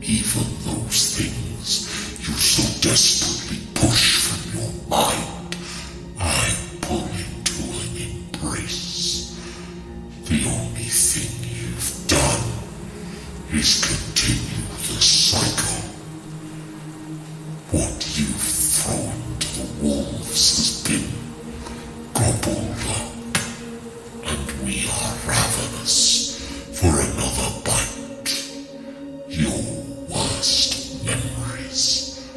Even those things you so desperately push from your mind, I pull into an embrace. The only thing you've done is continue the cycle. What you've thrown to the wolves has been gobbled up, and we are ravenous for another bite. Your worst memories.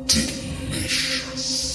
Delicious.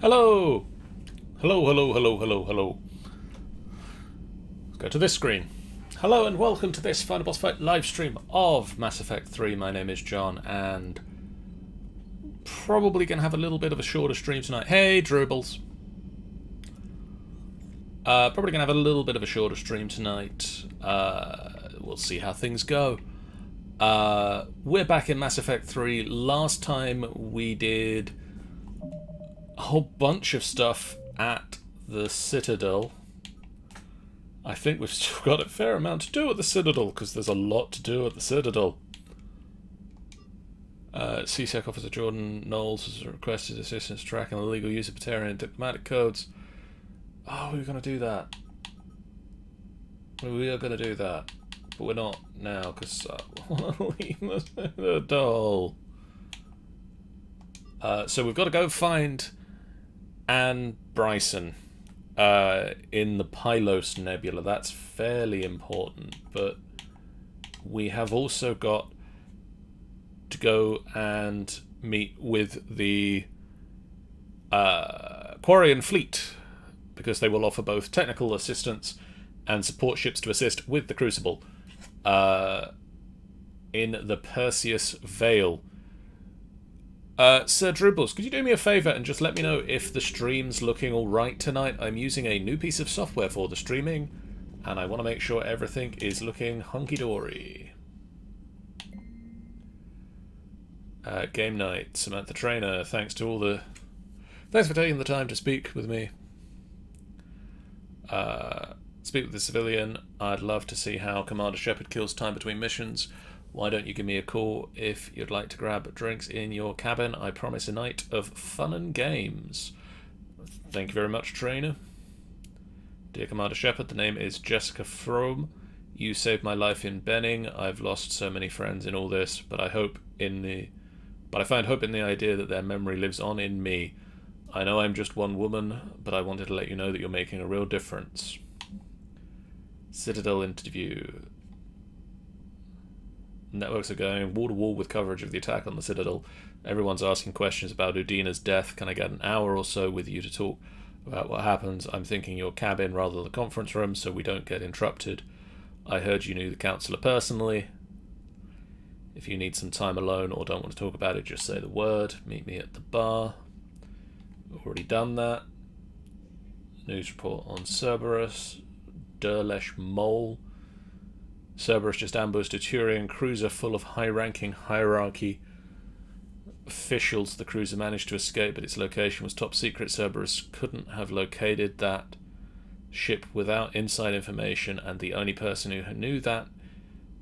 Hello! Hello. Let's go to this screen. Hello and welcome to this Final Boss Fight live stream of Mass Effect 3. My name is John and probably going to have a little bit of a shorter stream tonight. Hey, Dribbles! Probably going to have a little bit of a shorter stream tonight. We'll see how things go. We're back in Mass Effect 3. Last time we did a whole bunch of stuff at the Citadel. I think we've still got a fair amount to do at the Citadel, because there's a lot to do at the Citadel. CSEC Officer Jordan Knowles has requested assistance tracking the legal use of Batarian diplomatic codes. Oh, we were going to do that. We are going to do that. But we're not now, because I want to leave the Citadel. So we've got to go find Anne Bryson in the Pylos Nebula. That's fairly important, but we have also got to go and meet with the Quarian fleet, because they will offer both technical assistance and support ships to assist with the Crucible in the Perseus Vale. Sir Dribbles, could you do me a favour and just let me know if the stream's looking alright tonight? I'm using a new piece of software for the streaming, and I want to make sure everything is looking hunky-dory. Game night, Samantha Trainer, thanks to all the Thanks for taking the time to speak with me. Speak with the civilian. I'd love to see how Commander Shepard kills time between missions. Why don't you give me a call if you'd like to grab drinks in your cabin? I promise a night of fun and games. Thank you very much, trainer. Dear Commander Shepard, the name is Jessica Fromm. You saved my life in Benning. I've lost so many friends in all this, but I find hope in the idea that their memory lives on in me. I know I'm just one woman, but I wanted to let you know that you're making a real difference. Citadel interview. Networks are going wall to wall with coverage of the attack on the Citadel. Everyone's asking questions about Udina's death. Can I get an hour or so with you to talk about what happens? I'm thinking your cabin rather than the conference room so we don't get interrupted. I heard you knew the councillor personally. If you need some time alone or don't want to talk about it, just say the word. Meet me at the bar. Already done that. News report on Cerberus. Derlesh Mole. Cerberus just ambushed a Turian cruiser full of high-ranking hierarchy officials. The cruiser managed to escape, but its location was top secret. Cerberus couldn't have located that ship without inside information, and the only person who knew that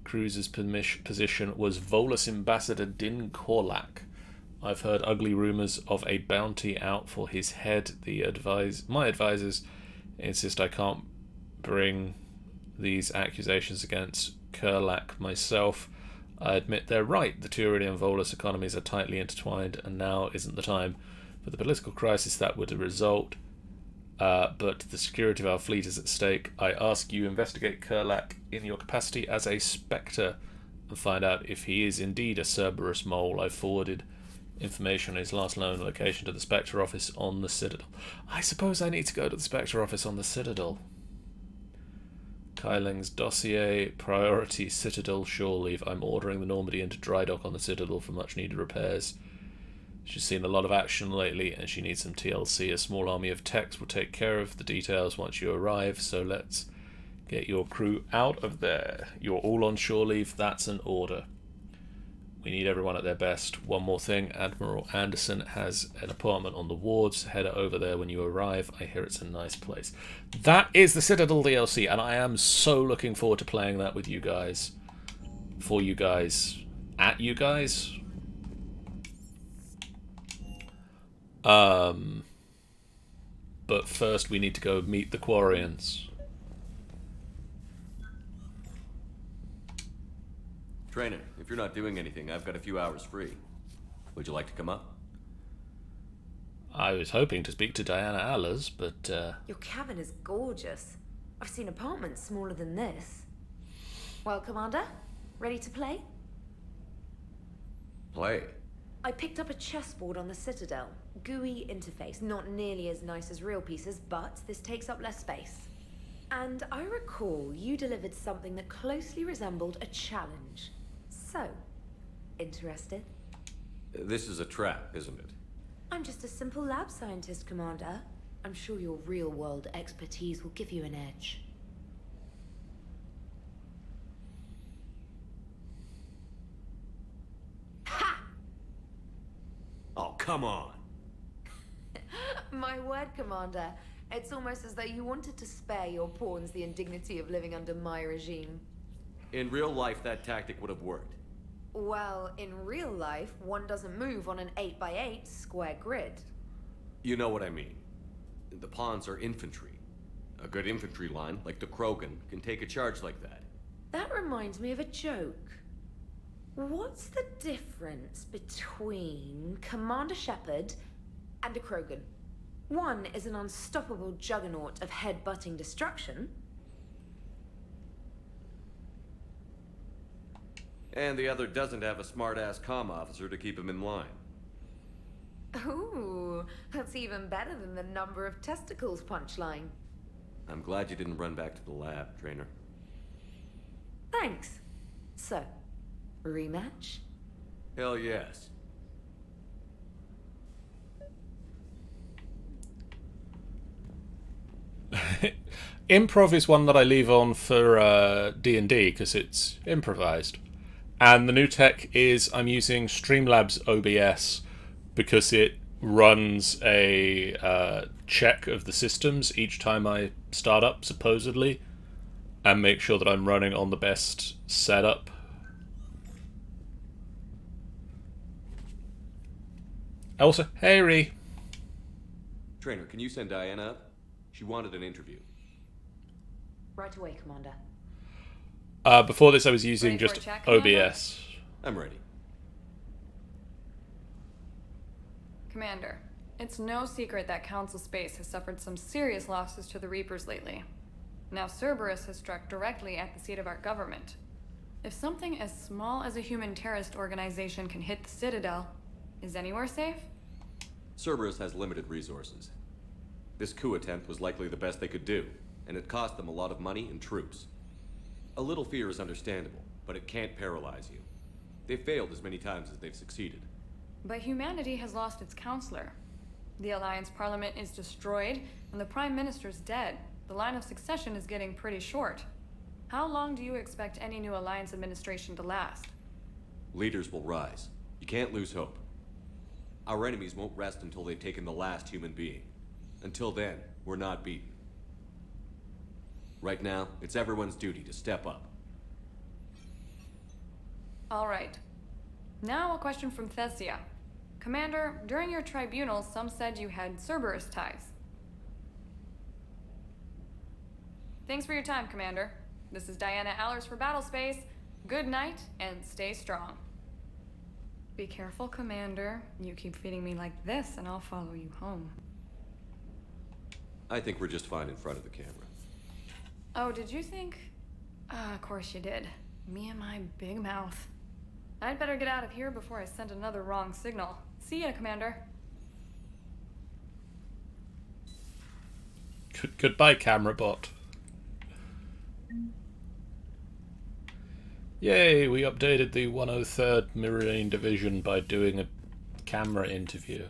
cruiser's position was Volus Ambassador Din Korlak. I've heard ugly rumours of a bounty out for his head. My advisors insist I can't bring these accusations against Kurlak myself. I admit they're right. The Turian and Volus economies are tightly intertwined, and now isn't the time for the political crisis that would result. But the security of our fleet is at stake. I ask you investigate Kurlak in your capacity as a Spectre and find out if he is indeed a Cerberus mole. I forwarded information on his last known location to the Spectre office on the Citadel. I suppose I need to go to the Spectre office on the Citadel. Kyling's dossier, priority Citadel shore leave. I'm ordering the Normandy into dry dock on the Citadel for much needed repairs. She's seen a lot of action lately and she needs some TLC. A small army of techs will take care of the details once you arrive, so let's get your crew out of there. You're all on shore leave, that's an order. We need everyone at their best. One more thing, Admiral Anderson has an apartment on the wards. Head over there when you arrive. I hear it's a nice place. That is the Citadel DLC, and I am so looking forward to playing that with you guys. For you guys. At you guys. But first we need to go meet the Quarians. Trainer, if you're not doing anything, I've got a few hours free. Would you like to come up? I was hoping to speak to Diana Allers, but Your cabin is gorgeous. I've seen apartments smaller than this. Well, Commander, ready to play? Play. I picked up a chessboard on the Citadel. GUI interface, not nearly as nice as real pieces, but this takes up less space. And I recall you delivered something that closely resembled a challenge. So, interested? This is a trap, isn't it? I'm just a simple lab scientist, Commander. I'm sure your real-world expertise will give you an edge. Ha! Oh, come on! My word, Commander. It's almost as though you wanted to spare your pawns the indignity of living under my regime. In real life, that tactic would have worked. Well, in real life, one doesn't move on an 8x8 square grid. You know what I mean. The pawns are infantry. A good infantry line, like the Krogan, can take a charge like that. That reminds me of a joke. What's the difference between Commander Shepard and a Krogan? One is an unstoppable juggernaut of head-butting destruction. And the other doesn't have a smart-ass comm officer to keep him in line. Ooh, that's even better than the number of testicles punchline. I'm glad you didn't run back to the lab, Trainer. Thanks. So, rematch? Hell yes. Improv is one that I leave on for D&D because it's improvised. And the new tech is I'm using Streamlabs OBS because it runs a check of the systems each time I start up, supposedly, and make sure that I'm running on the best setup. Also, hey Ree. Trainer, can you send Diana up? She wanted an interview. Right away, Commander. Before this I was using Ready for just a check, Commander? OBS. I'm ready. Commander, it's no secret that Council Space has suffered some serious losses to the Reapers lately. Now Cerberus has struck directly at the seat of our government. If something as small as a human terrorist organization can hit the Citadel, is anywhere safe? Cerberus has limited resources. This coup attempt was likely the best they could do, and it cost them a lot of money and troops. A little fear is understandable, but it can't paralyze you. They've failed as many times as they've succeeded. But humanity has lost its counselor. The Alliance Parliament is destroyed, and the Prime Minister's dead. The line of succession is getting pretty short. How long do you expect any new Alliance administration to last? Leaders will rise. You can't lose hope. Our enemies won't rest until they've taken the last human being. Until then, we're not beaten. Right now, it's everyone's duty to step up. All right. Now a question from Thessia. Commander, during your tribunal, some said you had Cerberus ties. Thanks for your time, Commander. This is Diana Allers for Battlespace. Good night, and stay strong. Be careful, Commander. You keep feeding me like this, and I'll follow you home. I think we're just fine in front of the camera. Oh, did you think? Of course you did. Me and my big mouth. I'd better get out of here before I send another wrong signal. See ya, Commander. Goodbye, camera bot. Yay, we updated the 103rd Marine Division by doing a camera interview.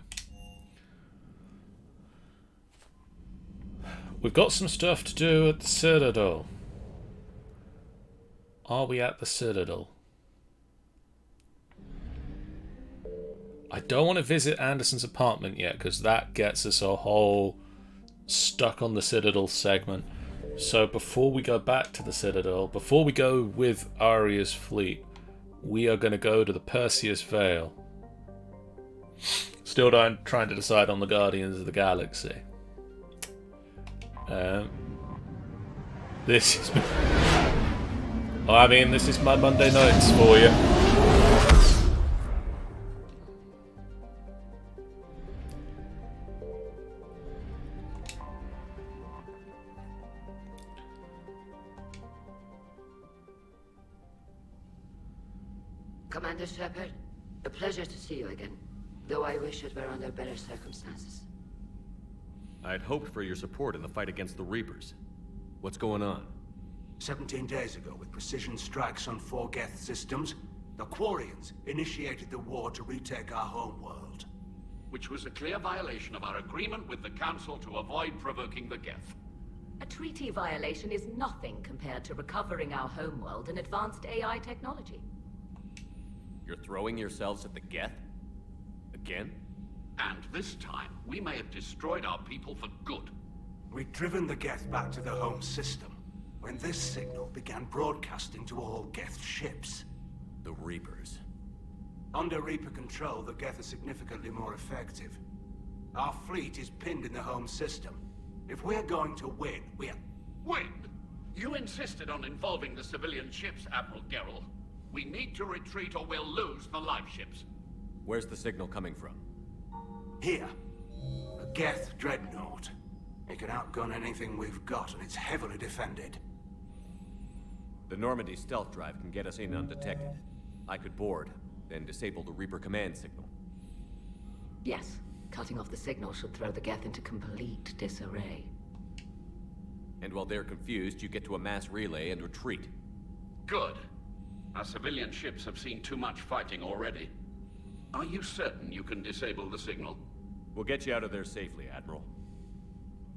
We've got some stuff to do at the Citadel. Are we at the Citadel? I don't want to visit Anderson's apartment yet, because that gets us a whole stuck on the Citadel segment. So before we go back to the Citadel, before we go with Arya's fleet, we are going to go to the Perseus Vale. Still trying to decide on the Guardians of the Galaxy. This is... I mean, this is my Monday nights for you. Commander Shepard, a pleasure to see you again, though I wish it were under better circumstances. I'd hoped for your support in the fight against the Reapers. What's going on? 17 days ago, with precision strikes on 4 Geth systems, the Quarians initiated the war to retake our homeworld. Which was a clear violation of our agreement with the Council to avoid provoking the Geth. A treaty violation is nothing compared to recovering our homeworld and advanced AI technology. You're throwing yourselves at the Geth? Again? And this time, we may have destroyed our people for good. We'd driven the Geth back to the home system, when this signal began broadcasting to all Geth ships. The Reapers. Under Reaper control, the Geth are significantly more effective. Our fleet is pinned in the home system. If we're going to win, Win! You insisted on involving the civilian ships, Admiral Gerrel. We need to retreat or we'll lose the live ships. Where's the signal coming from? Here. A Geth dreadnought. It can outgun anything we've got, and it's heavily defended. The Normandy stealth drive can get us in undetected. I could board, then disable the Reaper command signal. Yes, cutting off the signal should throw the Geth into complete disarray. And while they're confused, you get to a mass relay and retreat. Good. Our civilian ships have seen too much fighting already. Are you certain you can disable the signal? We'll get you out of there safely, Admiral.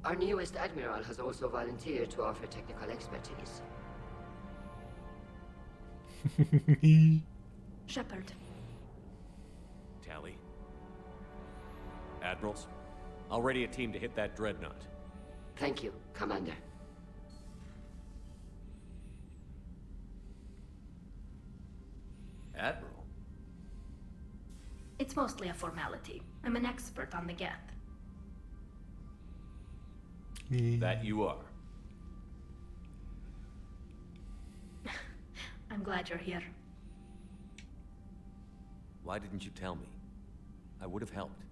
Our newest Admiral has also volunteered to offer technical expertise. Shepard. Tally. Admirals, I'll ready a team to hit that dreadnought. Thank you, Commander. Admiral? It's mostly a formality. I'm an expert on the Geth. That you are. I'm glad you're here. Why didn't you tell me? I would have helped.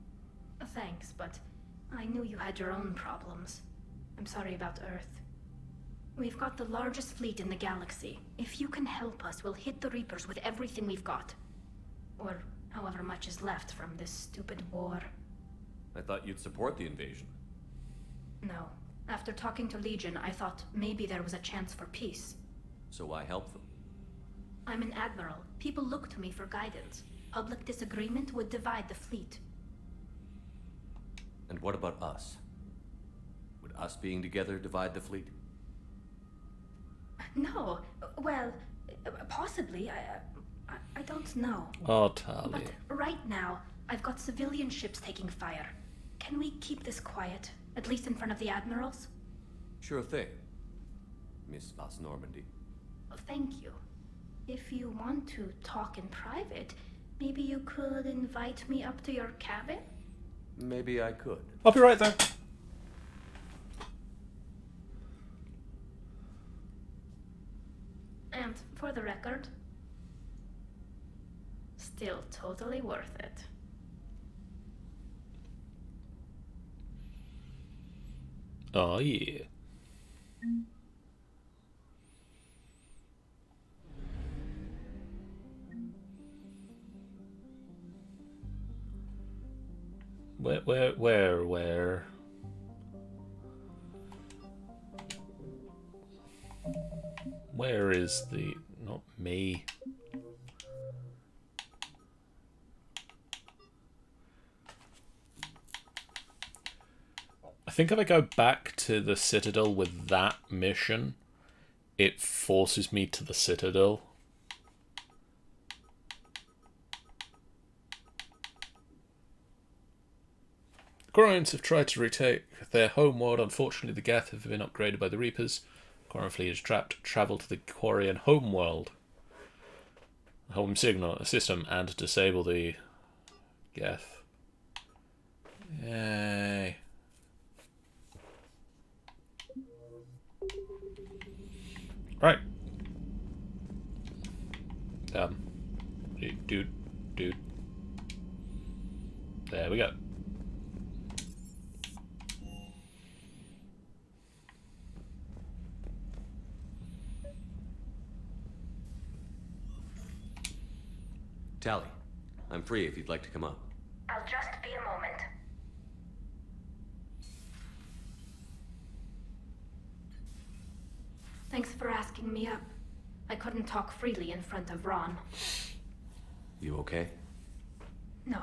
Thanks, but I knew you had your own problems. I'm sorry about Earth. We've got the largest fleet in the galaxy. If you can help us, we'll hit the Reapers with everything we've got. Or however much is left from this stupid war. I thought you'd support the invasion. No. After talking to Legion, I thought maybe there was a chance for peace. So why help them? I'm an admiral. People look to me for guidance. Public disagreement would divide the fleet. And what about us? Would us being together divide the fleet? No. Well, possibly. I don't know. Oh, Tali. But right now, I've got civilian ships taking fire. Can we keep this quiet? At least in front of the admirals? Sure thing, Miss Vas Normandy. Oh, thank you. If you want to talk in private, maybe you could invite me up to your cabin? Maybe I could. I'll be right there. And for the record, still totally worth it. Oh, yeah. Where? Where is the... not me. I think if I go back to the Citadel with that mission, it forces me to the Citadel. The Quarians have tried to retake their homeworld. Unfortunately, the Geth have been upgraded by the Reapers. The Quarian fleet is trapped. Travel to the Quarian homeworld, home signal system, and disable the Geth. Yay. Right. Dude. There we go. Tally, I'm free if you'd like to come up. I'll just be a moment. Thanks for asking me up. I couldn't talk freely in front of Ron. You okay? No,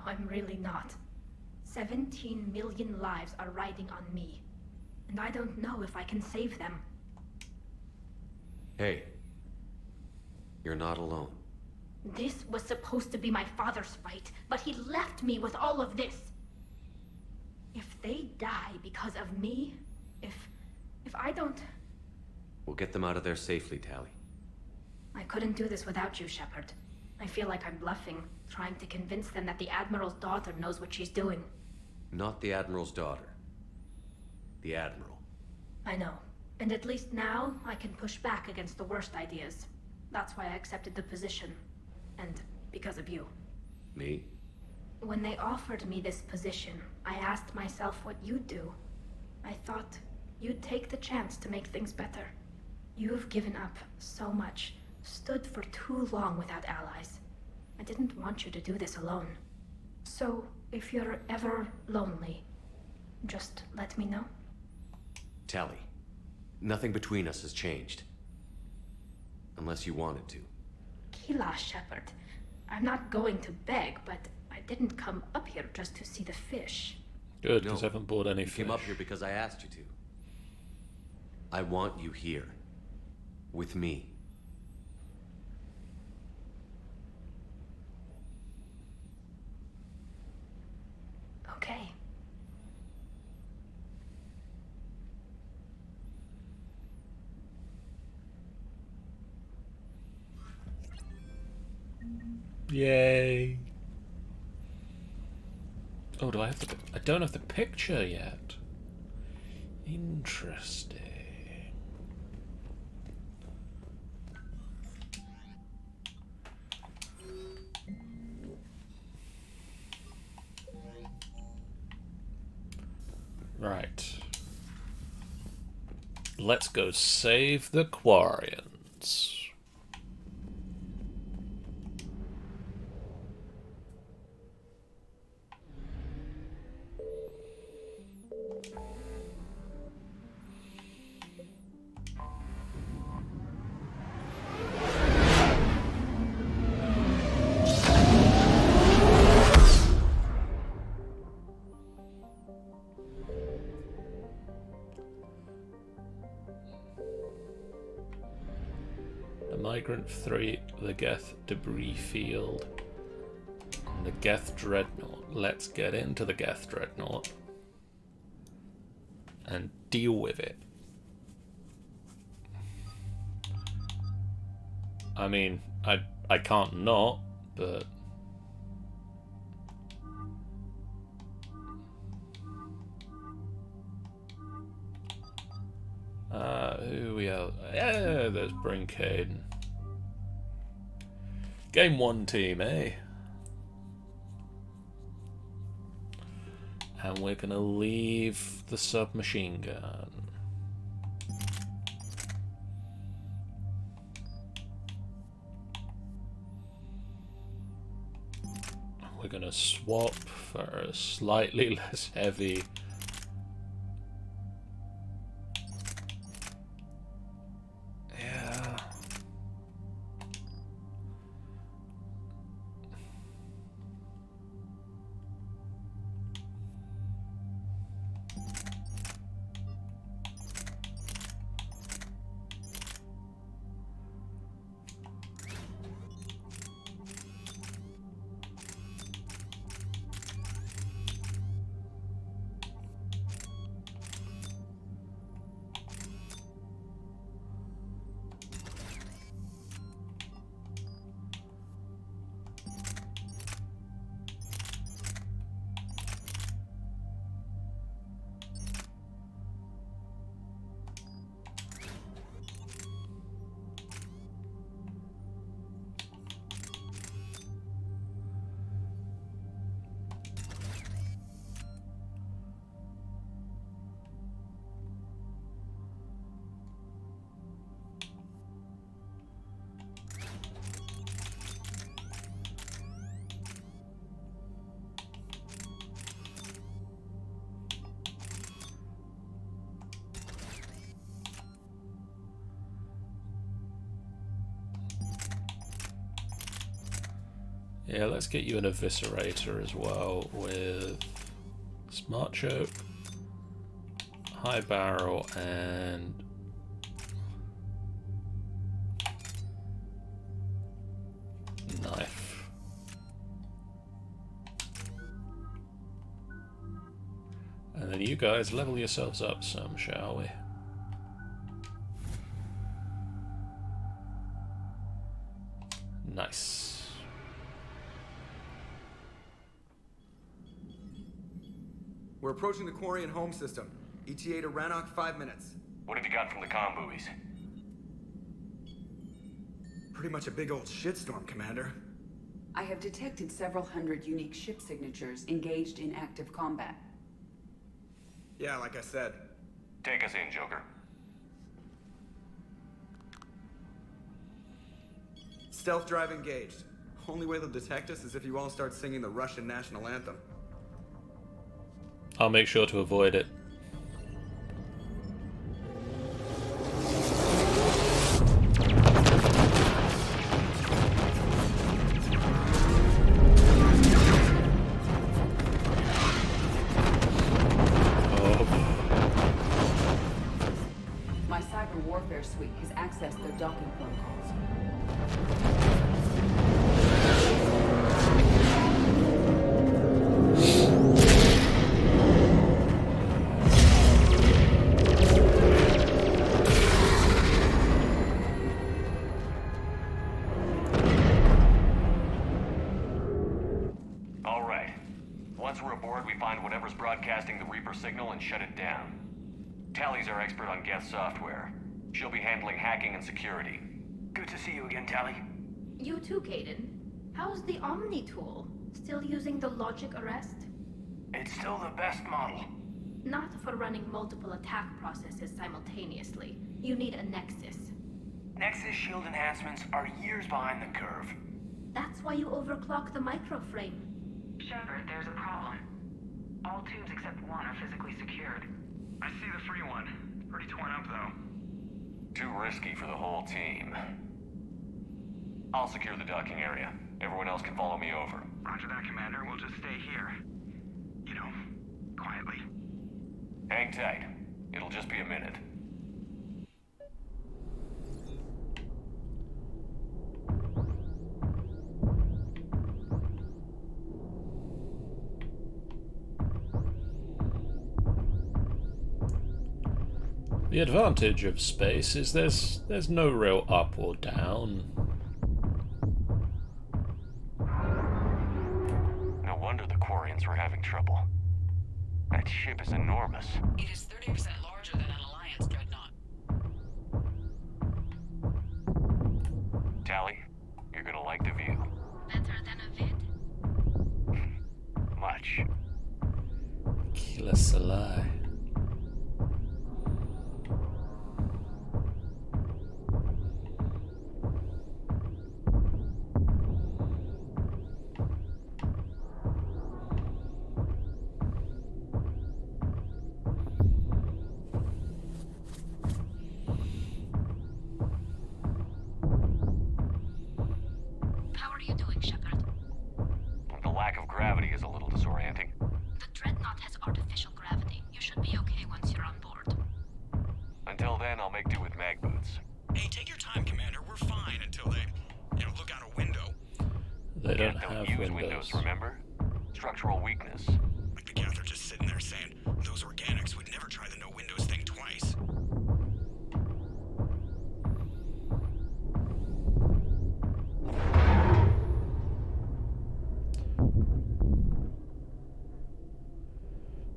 I'm really not. 17 million lives are riding on me. And I don't know if I can save them. Hey, you're not alone. This was supposed to be my father's fight, but he left me with all of this. If they die because of me, if I don't... We'll get them out of there safely, Tally. I couldn't do this without you, Shepard. I feel like I'm bluffing, trying to convince them that the Admiral's daughter knows what she's doing. Not the Admiral's daughter. The Admiral. I know. And at least now, I can push back against the worst ideas. That's why I accepted the position. And because of you. Me? When they offered me this position, I asked myself what you'd do. I thought you'd take the chance to make things better. You've given up so much, stood for too long without allies. I didn't want you to do this alone. So, if you're ever lonely, just let me know. Tally, nothing between us has changed. Unless you wanted to. Kila, Shepard. I'm not going to beg, but I didn't come up here just to see the fish. Good, because I haven't bought any You fish. came up here because I asked you to. I want you here. With me. Yay. Oh, do I have the... I don't have the picture yet. Interesting. Right. Let's go save the Quarians. Migrant 3, the Geth debris field, and the Geth dreadnought. Let's get into the Geth dreadnought and deal with it. I mean, I can't not, but who we are? Yeah, there's Brinkade. Game 1 team, eh? And we're gonna leave the submachine gun. We're gonna swap for a slightly less heavy. Yeah, let's get you an eviscerator as well with smart choke, high barrel, and knife. And then you guys level yourselves up some, shall we? Nice. We're approaching the Quarian home system. ETA to Rannoch, 5 minutes. What have you got from the comm buoys? Pretty much a big old shitstorm, Commander. I have detected several hundred unique ship signatures engaged in active combat. Yeah, like I said. Take us in, Joker. Stealth drive engaged. Only way they'll detect us is if you all start singing the Russian national anthem. I'll make sure to avoid it. My cyber warfare suite has accessed their docking protocols. the Reaper signal and shut it down. Tally's our expert on Geth software. She'll be handling hacking and security. Good to see you again, Tally. You too, Caden. How's the Omni tool? Still using the logic arrest? It's still the best model. Not for running multiple attack processes simultaneously. You need a Nexus. Nexus shield enhancements are years behind the curve. That's why you overclock the microframe. Shepard, there's a problem. All tubes except one are physically secured. I see the free one. Pretty torn up, though. Too risky for the whole team. I'll secure the docking area. Everyone else can follow me over. Roger that, Commander. We'll just stay here. You know, quietly. Hang tight. It'll just be a minute. The advantage of space is there's no real up or down. No wonder the Quarians were having trouble. That ship is enormous. It is 30% larger than an Alliance dreadnought. Tally, you're gonna like the view. Better than a vid? Much. Killer Salai. How are you doing, Shepard? The lack of gravity is a little disorienting. The dreadnought has artificial gravity. You should be okay once you're on board. Until then, I'll make do with mag boots. Hey, take your time, Commander. We're fine until they, look out a window. They don't Geth have use windows. remember? Structural weakness. Like the Geth are just sitting there saying, those organics would never try the no windows thing twice.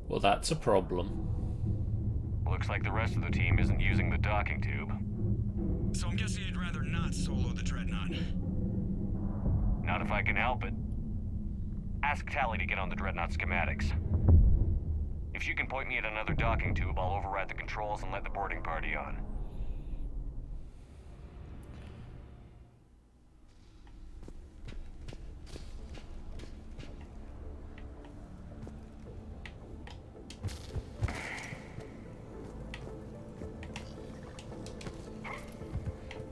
Well, that's a problem. Looks like the rest of the team isn't using the docking tube. So I'm guessing you'd rather not solo the Dreadnought. Not if I can help it. Ask Tally to get on the Dreadnought schematics. If she can point me at another docking tube, I'll override the controls and let the boarding party on.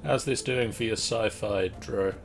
How's this doing for your sci-fi, Dro?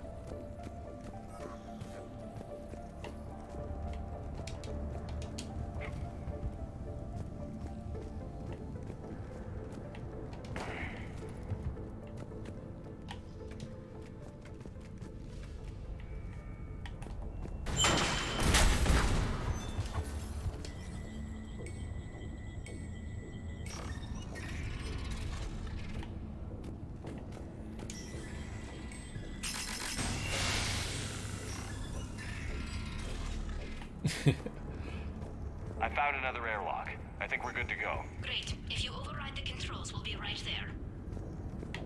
I found another airlock. I think we're good to go. Great. If you override the controls, we'll be right there.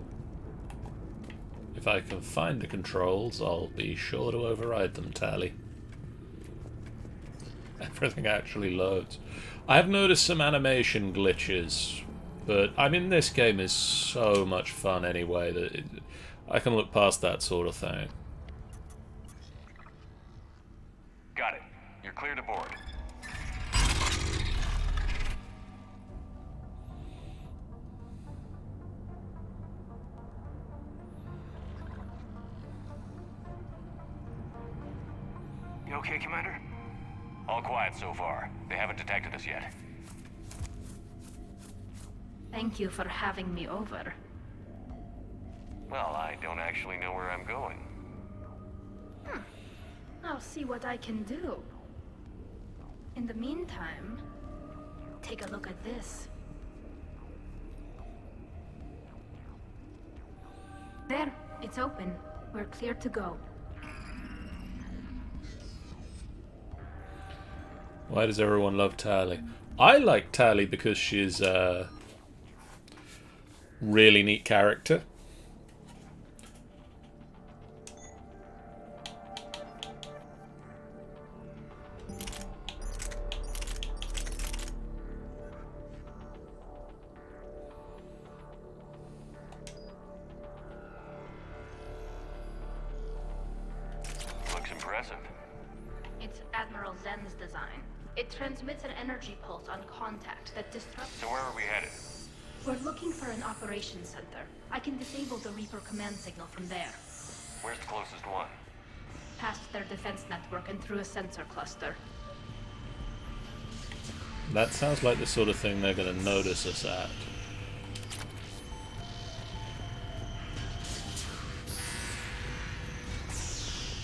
If I can find the controls, I'll be sure to override them, Tally. Everything actually loads. I've noticed some animation glitches, but I mean, this game is so much fun anyway that I can look past that sort of thing. Got it. You're clear to board. You okay, Commander? All quiet so far. They haven't detected us yet. Thank you for having me over. Well, I don't actually know where I'm going. I'll see what I can do. In the meantime, take a look at this. There, it's open. We're clear to go. Why does everyone love Tally? I like Tally because she's a really neat character. Looks impressive. It's Admiral Zen's design. It transmits an energy pulse on contact that disrupts... So where are we headed? We're looking for an operations center. I can disable the Reaper command signal from there. Where's the closest one? Past their defense network and through a sensor cluster. That sounds like the sort of thing they're going to notice us at.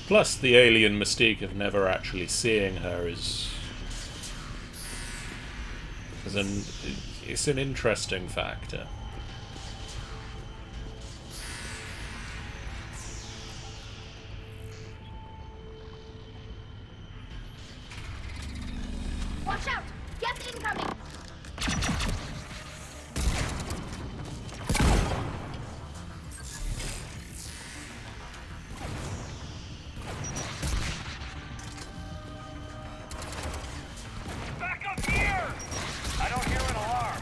Plus, the alien mystique of never actually seeing her is it's an interesting factor. Watch out! Get incoming! Back up here! I don't hear an alarm.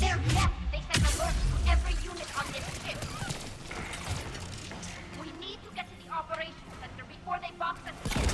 They're left! They sent alerts to every unit on this ship! We need to get to the operations center before they box us in!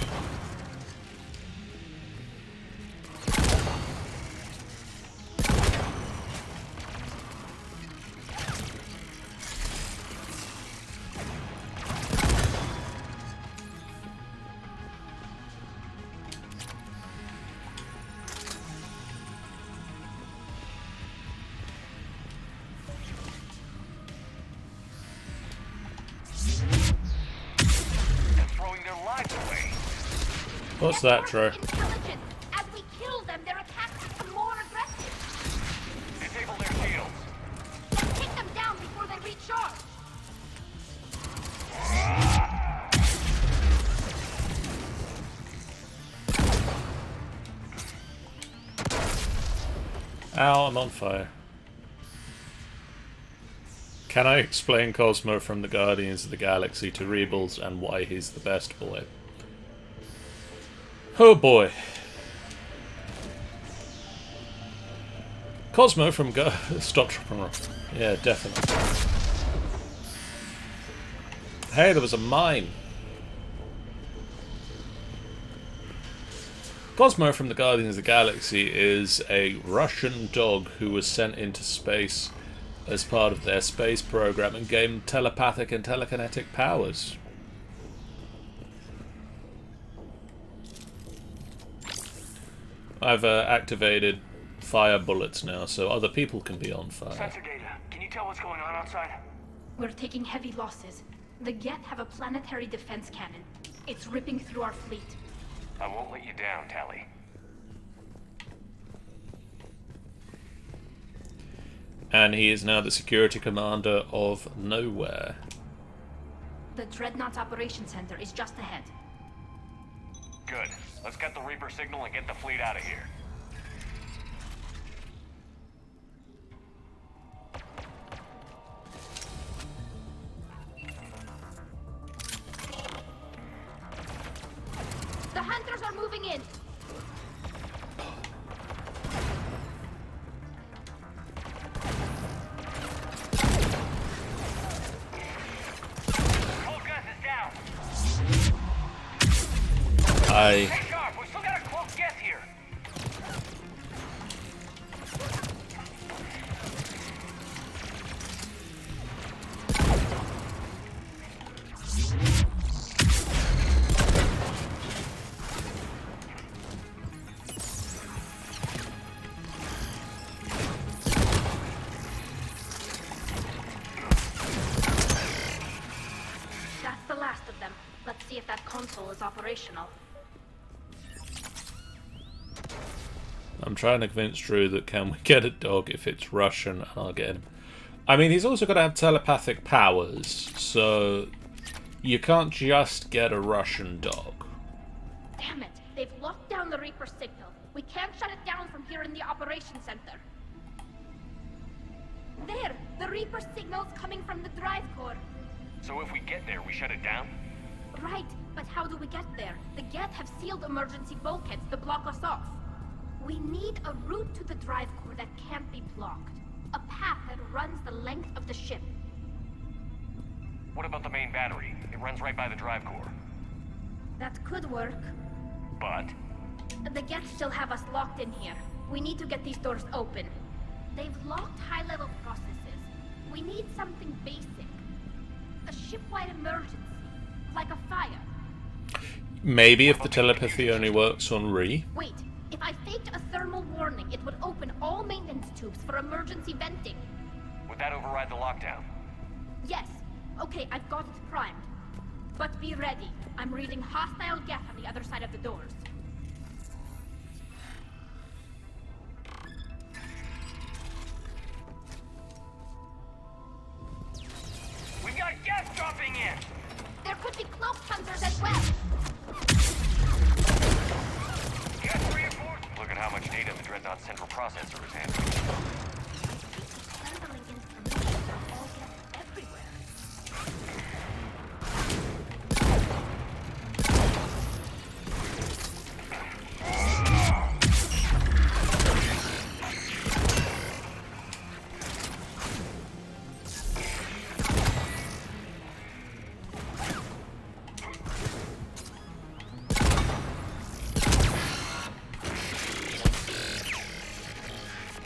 They're throwing their lives away. What's that, Troy? Intelligence! As we kill them, their attacks become more aggressive! Disable their shields. Let's take them down before they recharge! Ow, I'm on fire. Can I explain Cosmo from the Guardians of the Galaxy to Rebels and why he's the best boy? Oh boy. Cosmo from Stop. Yeah, definitely. Hey, there was a mine. Cosmo from the Guardians of the Galaxy is a Russian dog who was sent into space as part of their space program and gained telepathic and telekinetic powers. I've activated fire bullets now, so other people can be on fire. Sensor data. Can you tell what's going on outside? We're taking heavy losses. The Geth have a planetary defense cannon. It's ripping through our fleet. I won't let you down, Tally. And he is now the security commander of Nowhere. The Dreadnought's operations center is just ahead. Good. Let's get the Reaper signal and get the fleet out of here. The hunters are moving in! I... Stay sharp. We still got a close guess here. That's the last of them. Let's see if that console is operational. I'm trying to convince Drew that can we get a dog if it's Russian, and I'll get him. I mean, he's also got to have telepathic powers, so you can't just get a Russian dog. Damn it! They've locked down the Reaper signal. We can't shut it down from here in the operations center. There! The Reaper signal's coming from the drive core. So if we get there, we shut it down? Right, but how do we get there? The Geth have sealed emergency bulkheads to block us off. We need a route to the drive core that can't be blocked. A path that runs the length of the ship. What about the main battery? It runs right by the drive core. That could work. But? The Geth still have us locked in here. We need to get these doors open. They've locked high-level processes. We need something basic. A ship-wide emergency. Like a fire. Maybe if the telepathy only works on Ree. Wait, if I faked a thermal warning, it would open all maintenance tubes for emergency venting. Would that override the lockdown? Yes. Okay, I've got it primed. But be ready. I'm reading hostile Geth on the other side of the doors. We've got Geth dropping in! There could be cloak hunters as well. Geth reinforced! Look at how much data the Dreadnought central processor is handling. Handling information from all Geth everywhere.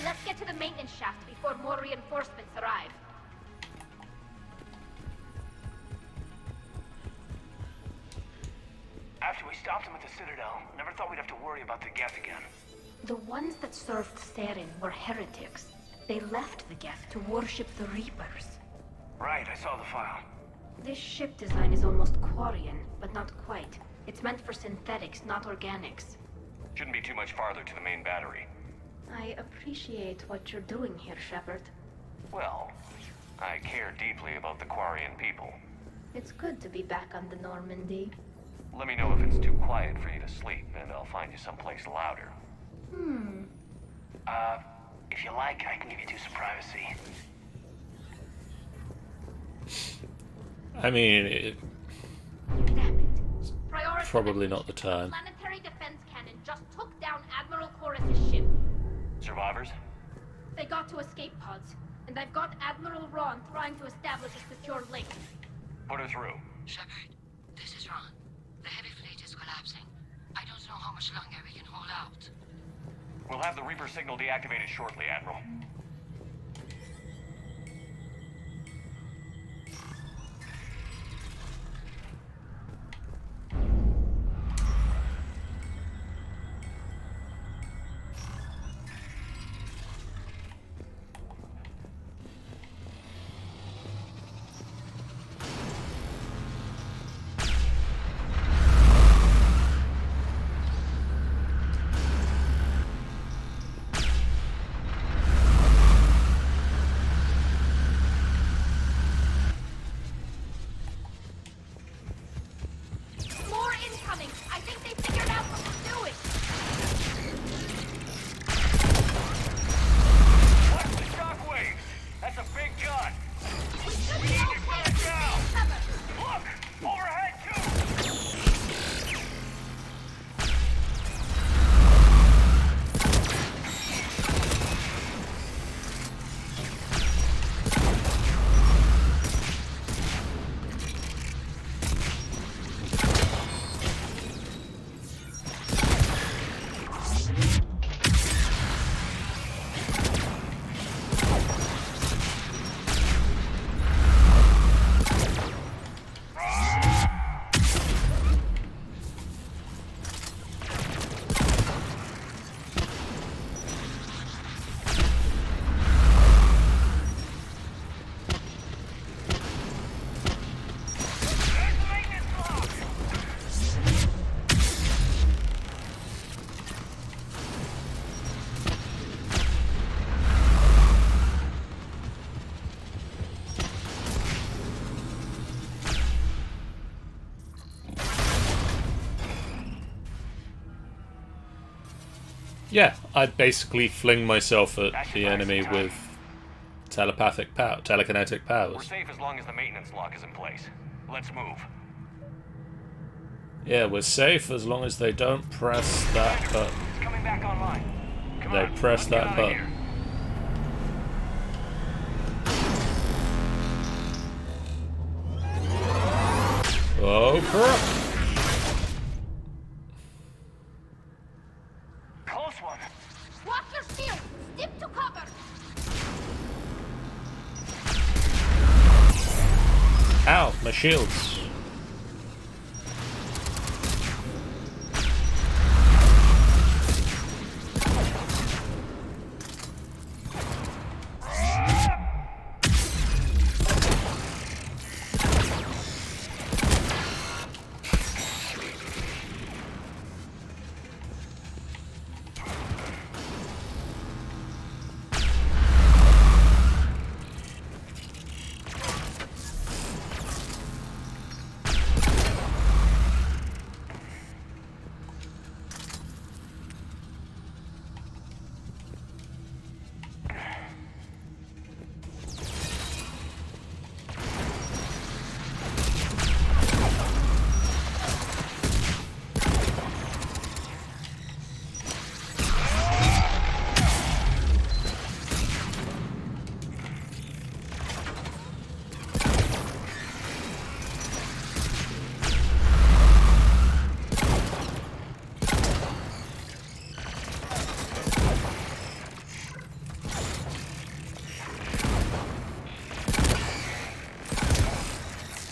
Let's get to the maintenance shaft before more reinforcements arrive. After we stopped them at the Citadel, never thought we'd have to worry about the Geth again. The ones that served Saren were heretics. They left the Geth to worship the Reapers. Right, I saw the file. This ship design is almost Quarian, but not quite. It's meant for synthetics, not organics. Shouldn't be too much farther to the main battery. I appreciate what you're doing here, Shepard. Well, I care deeply about the Quarian people. It's good to be back on the Normandy. Let me know if it's too quiet for you to sleep, and I'll find you someplace louder. If you like, I can give you two some privacy. I mean, Damn it. Priority probably not the time. planetary defense cannon just took down Admiral Chorus's ship. Survivors? They got to escape pods, and I've got Admiral Ron trying to establish a secure link. Put her through. Shepard, this is Ron. The heavy fleet is collapsing. I don't know how much longer we can hold out. We'll have the Reaper signal deactivated shortly, Admiral. Yeah, I basically fling myself at the enemy with telepathic power, telekinetic We're powers. safe as long as the maintenance lock is in place. Let's move. Yeah, we're safe as long as they don't press that button. It's coming back online. Come They on, press let's get that out of button. here. Oh crap! Close one. Watch your shield! Stick to cover! Ow, my shields.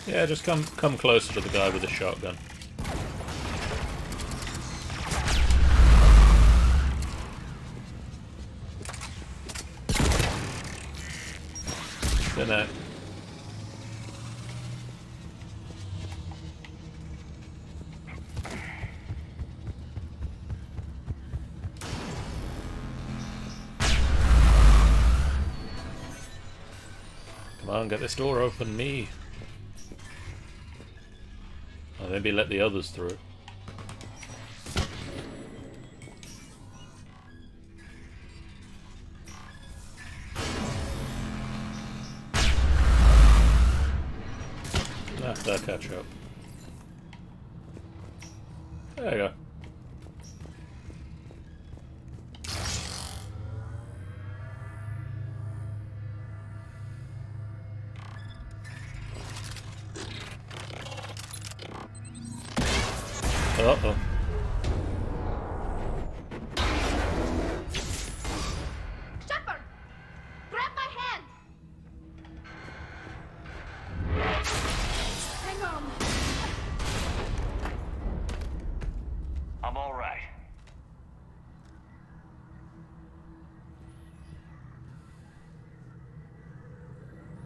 Yeah, just come closer to the guy with the shotgun. Dunno. Come on, get this door open, me. Or maybe let the others through. Ah, they'll catch up. There you go. Uh-oh. Shepard! Grab my hand! Hang on. I'm all right.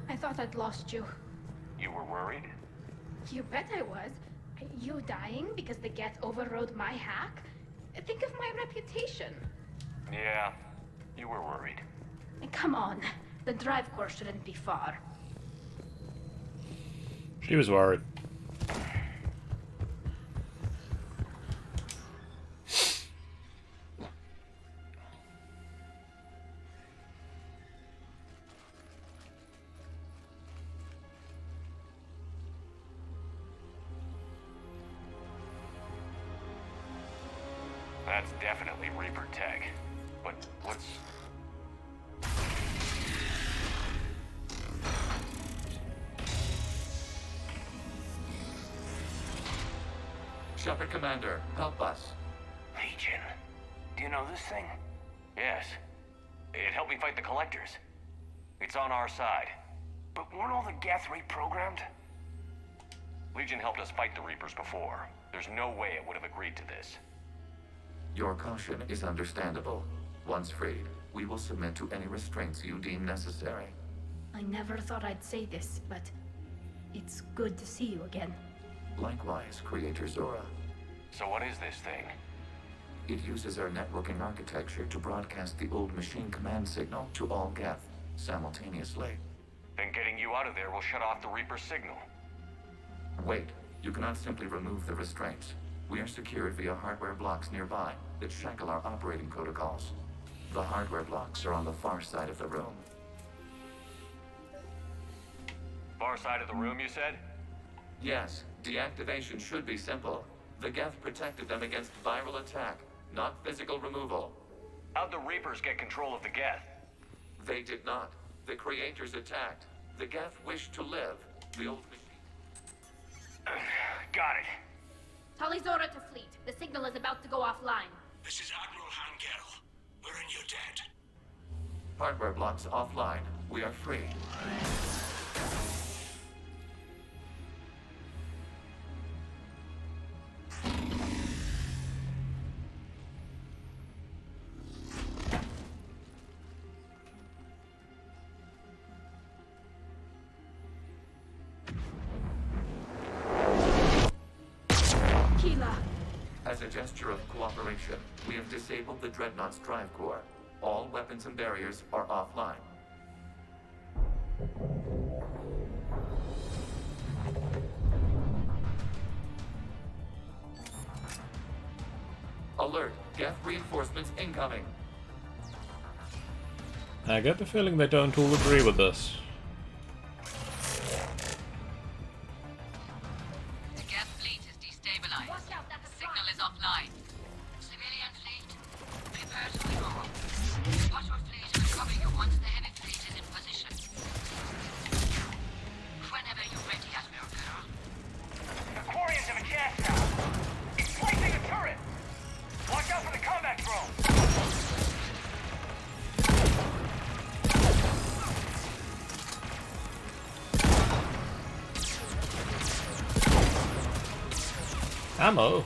I thought I'd lost you. You were worried? You bet I was. You dying because the Geth overrode my hack? Think of my reputation. Yeah, you were worried. Come on. The drive course shouldn't be far. She was worried. That's definitely Reaper tech. But what's... Shepard Commander, help us. Legion. Do you know this thing? Yes. It helped me fight the Collectors. It's on our side. But weren't all the Geth reprogrammed? Legion helped us fight the Reapers before. There's no way it would have agreed to this. Your caution is understandable. Once freed, we will submit to any restraints you deem necessary. I never thought I'd say this, but it's good to see you again. Likewise, Creator Zora. So what is this thing? It uses our networking architecture to broadcast the old machine command signal to all Geth simultaneously. Then getting you out of there will shut off the Reaper signal. Wait, you cannot simply remove the restraints. We are secured via hardware blocks nearby. that shackle our operating protocols. The hardware blocks are on the far side of the room. Far side of the room, you said? Yes, deactivation should be simple. The Geth protected them against viral attack, not physical removal. How'd the Reapers get control of the Geth? They did not. The creators attacked. The Geth wished to live. The old machine. Got it. Talizora to fleet. The signal is about to go offline. This is Admiral Hangel. We're in your debt. Hardware blocks offline. We are free. As a gesture of cooperation, we have disabled the Dreadnought's drive core. All weapons and barriers are offline. Alert! Geth reinforcements incoming! I get the feeling they don't all agree with this. Quarians have a gas now. It's placing a turret. Watch out for the combat drone. Ammo?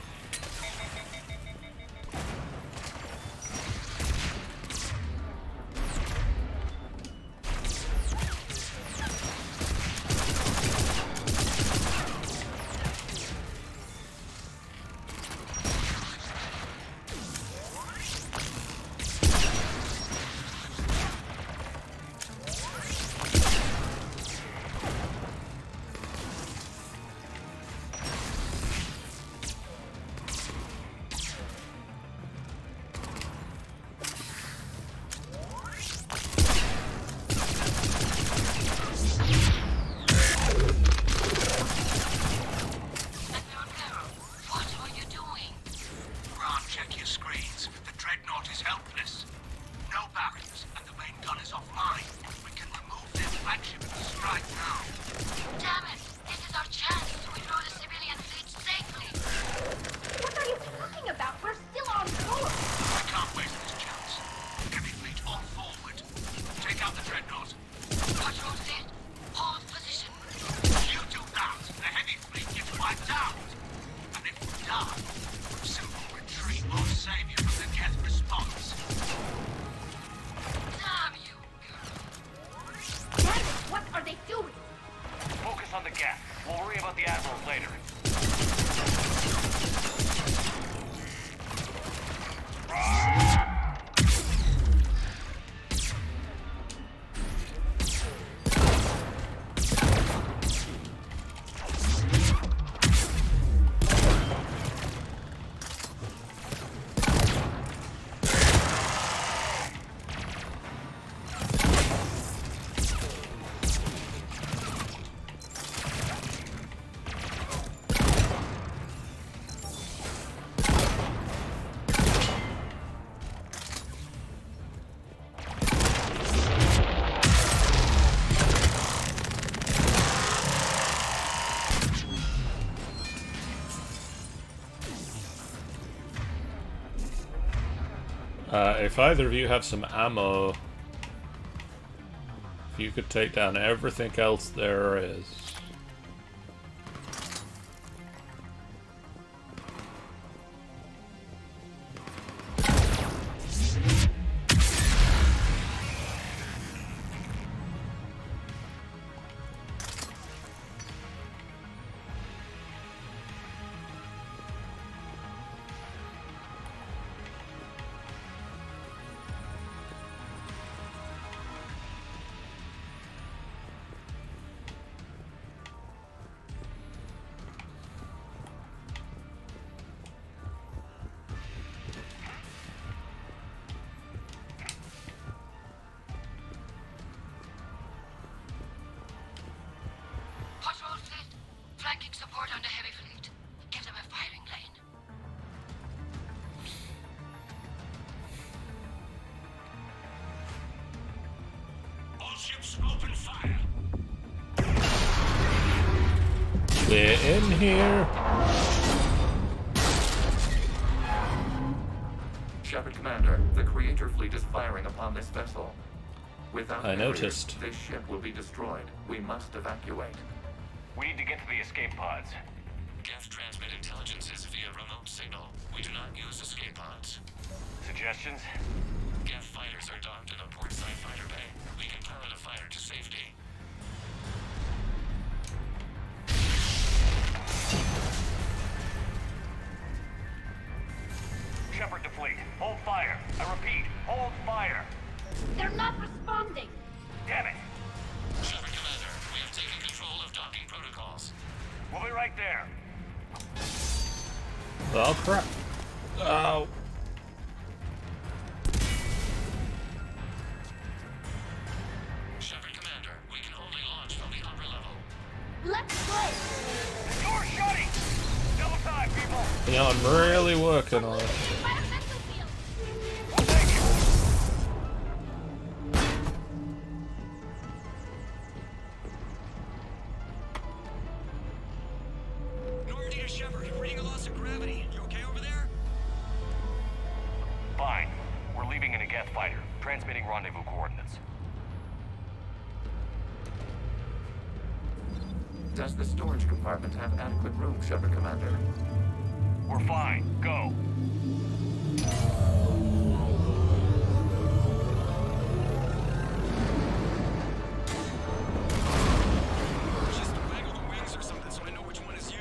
If either of you have some ammo, if you could take down everything else there is. ships open fire. We're in here. Shepard Commander, the Creator fleet is firing upon this vessel. Without I barriers, noticed. this ship will be destroyed. We must evacuate. We need to get to the escape pods. Geth transmit intelligences via remote signal. We do not use escape pods. Suggestions? Geth fighters are docked in a portside fighter bay. We can power the fighter to safety. Shepard to fleet. Hold fire. I repeat, hold fire. They're not responding. Damn it. Shepard Commander, we have taken control of docking protocols. We'll be right there. Oh crap. Oh. Shepard Commander, we can only launch from the upper level. Let's go. The door's shutting. Double time, people. Yeah, I'm really working on it. Environmental field. Thank you. Normandy to Shepard, reading a loss of gravity. You okay over there? Fine. We're leaving in a Geth fighter. Transmitting rendezvous coordinates. Does the storage compartment have adequate room, Shepard Commander? We're fine. Go. Just waggle the wings or something so I know which one is you.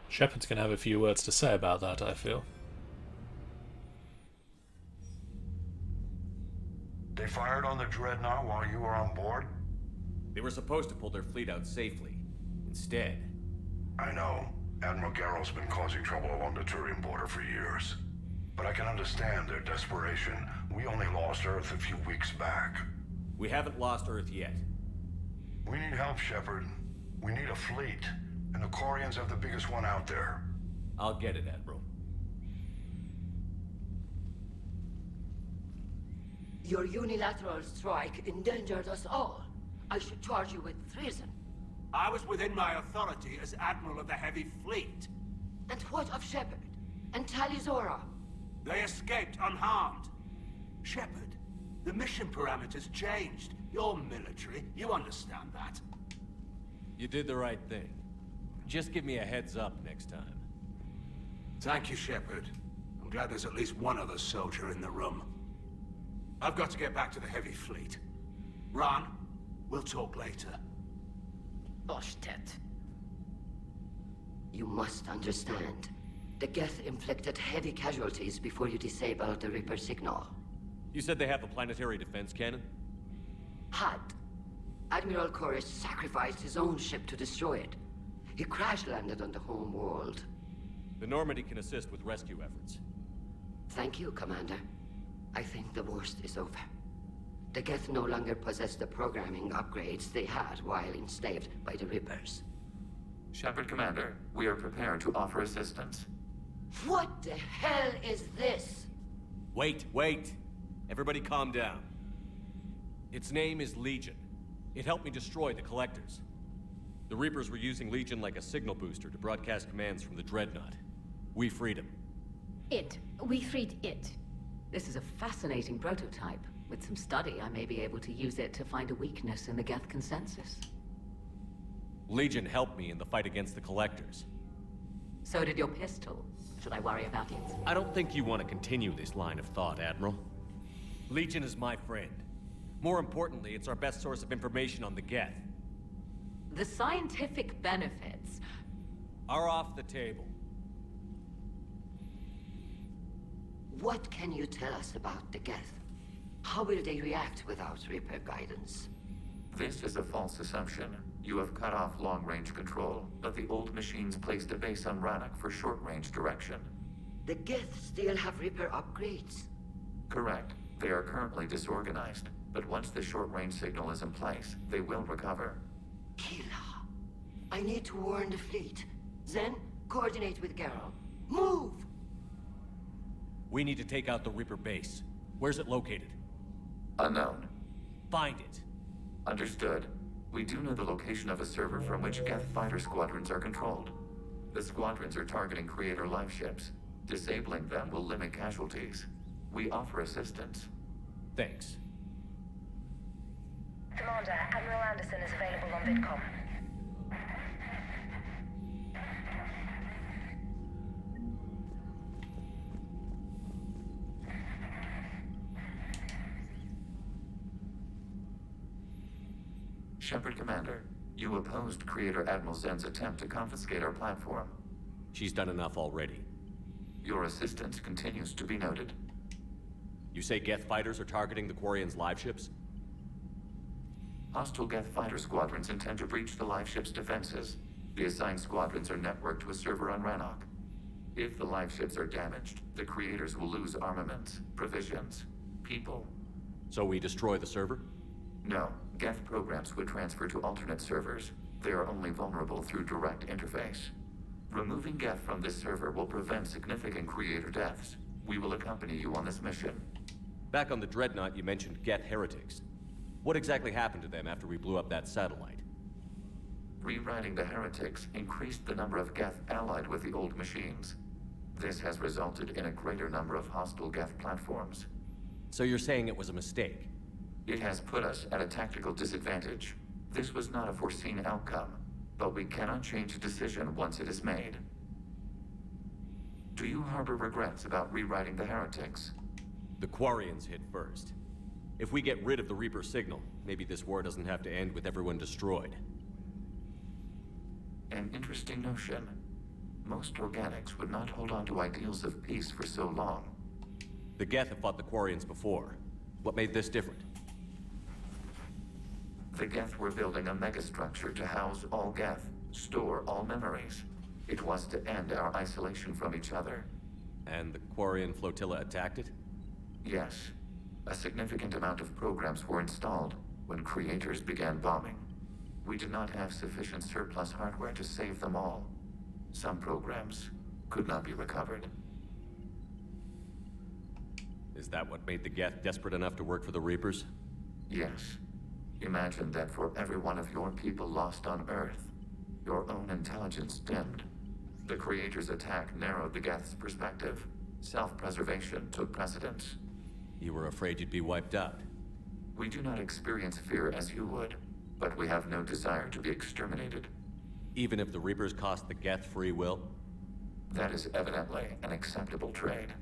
Shepard's gonna have a few words to say about that, I feel. They fired on the Dreadnought while you were on board? They were supposed to pull their fleet out safely. Instead, I know. Admiral Garrow's been causing trouble along the Turian border for years. But I can understand their desperation. We only lost Earth a few weeks back. we haven't lost Earth yet. We need help, Shepard. We need a fleet. And the Quarians have the biggest one out there. I'll get it, Admiral. Your unilateral strike endangered us all. I should charge you with treason. I was within my authority as Admiral of the Heavy Fleet. And what of Shepard? And Talizora? They escaped unharmed. Shepard, the mission parameters changed. You're military, you understand that. You did the right thing. Just give me a heads up next time. Thank you, Shepard. I'm glad there's at least one other soldier in the room. I've got to get back to the Heavy Fleet. Ron, we'll talk later. Oshtet. You must understand. The Geth inflicted heavy casualties before you disabled the Reaper signal. You said they have a planetary defense cannon? Had. Admiral Koresh sacrificed his own ship to destroy it. He crash-landed on the home world. The Normandy can assist with rescue efforts. Thank you, Commander. I think the worst is over. The Geth no longer possess the programming upgrades they had while enslaved by the Reapers. Shepard Commander, we are prepared to offer assistance. What the hell is this? Wait. Everybody calm down. Its name is Legion. It helped me destroy the Collectors. The Reapers were using Legion like a signal booster to broadcast commands from the Dreadnought. We freed him. We freed it. This is a fascinating prototype. With some study, I may be able to use it to find a weakness in the Geth consensus. Legion helped me in the fight against the Collectors. So did your pistol. Should I worry about it? I don't think you want to continue this line of thought, Admiral. Legion is my friend. More importantly, it's our best source of information on the Geth. The scientific benefits are off the table. What can you tell us about the Geth? How will they react without Reaper guidance? This is a false assumption. You have cut off long-range control, but the old machines placed a base on Rannoch for short-range direction. The Geth still have Reaper upgrades. Correct. They are currently disorganized, but once the short-range signal is in place, they will recover. Kila, I need to warn the fleet. Zen, coordinate with Geralt. Move! We need to take out the Reaper base. Where's it located? Unknown. Find it. Understood. We do know the location of a server from which Geth fighter squadrons are controlled. The squadrons are targeting Creator live ships. Disabling them will limit casualties. We offer assistance. Thanks. Commander, Admiral Anderson is available on VidCom. Shepard Commander, you opposed Creator Admiral Zen's attempt to confiscate our platform. She's done enough already. Your assistance continues to be noted. You say Geth fighters are targeting the Quarians' live ships? Hostile Geth fighter squadrons intend to breach the live ship's defenses. The assigned squadrons are networked to a server on Rannoch. If the live ships are damaged, the Creators will lose armaments, provisions, people. So we destroy the server? No. Geth programs would transfer to alternate servers. They are only vulnerable through direct interface. Removing Geth from this server will prevent significant Creator deaths. We will accompany you on this mission. Back on the Dreadnought, you mentioned Geth heretics. What exactly happened to them after we blew up that satellite? Rewriting the heretics increased the number of Geth allied with the old machines. This has resulted in a greater number of hostile Geth platforms. So you're saying it was a mistake? It has put us at a tactical disadvantage. This was not a foreseen outcome, but we cannot change a decision once it is made. Do you harbor regrets about rewriting the heretics? The Quarians hit first. If we get rid of the Reaper signal, maybe this war doesn't have to end with everyone destroyed. An interesting notion. Most organics would not hold on to ideals of peace for so long. The Geth have fought the Quarians before. What made this different? The Geth were building a megastructure to house all Geth, store all memories. It was to end our isolation from each other. And the Quarian flotilla attacked it? Yes. A significant amount of programs were installed when Creators began bombing. We did not have sufficient surplus hardware to save them all. Some programs could not be recovered. Is that what made the Geth desperate enough to work for the Reapers? Yes. Imagine that for every one of your people lost on Earth, your own intelligence dimmed. The Creator's attack narrowed the Geth's perspective. Self-preservation took precedence. You were afraid you'd be wiped out. We do not experience fear as you would, but we have no desire to be exterminated. Even if the Reapers cost the Geth free will? That is evidently an acceptable trade.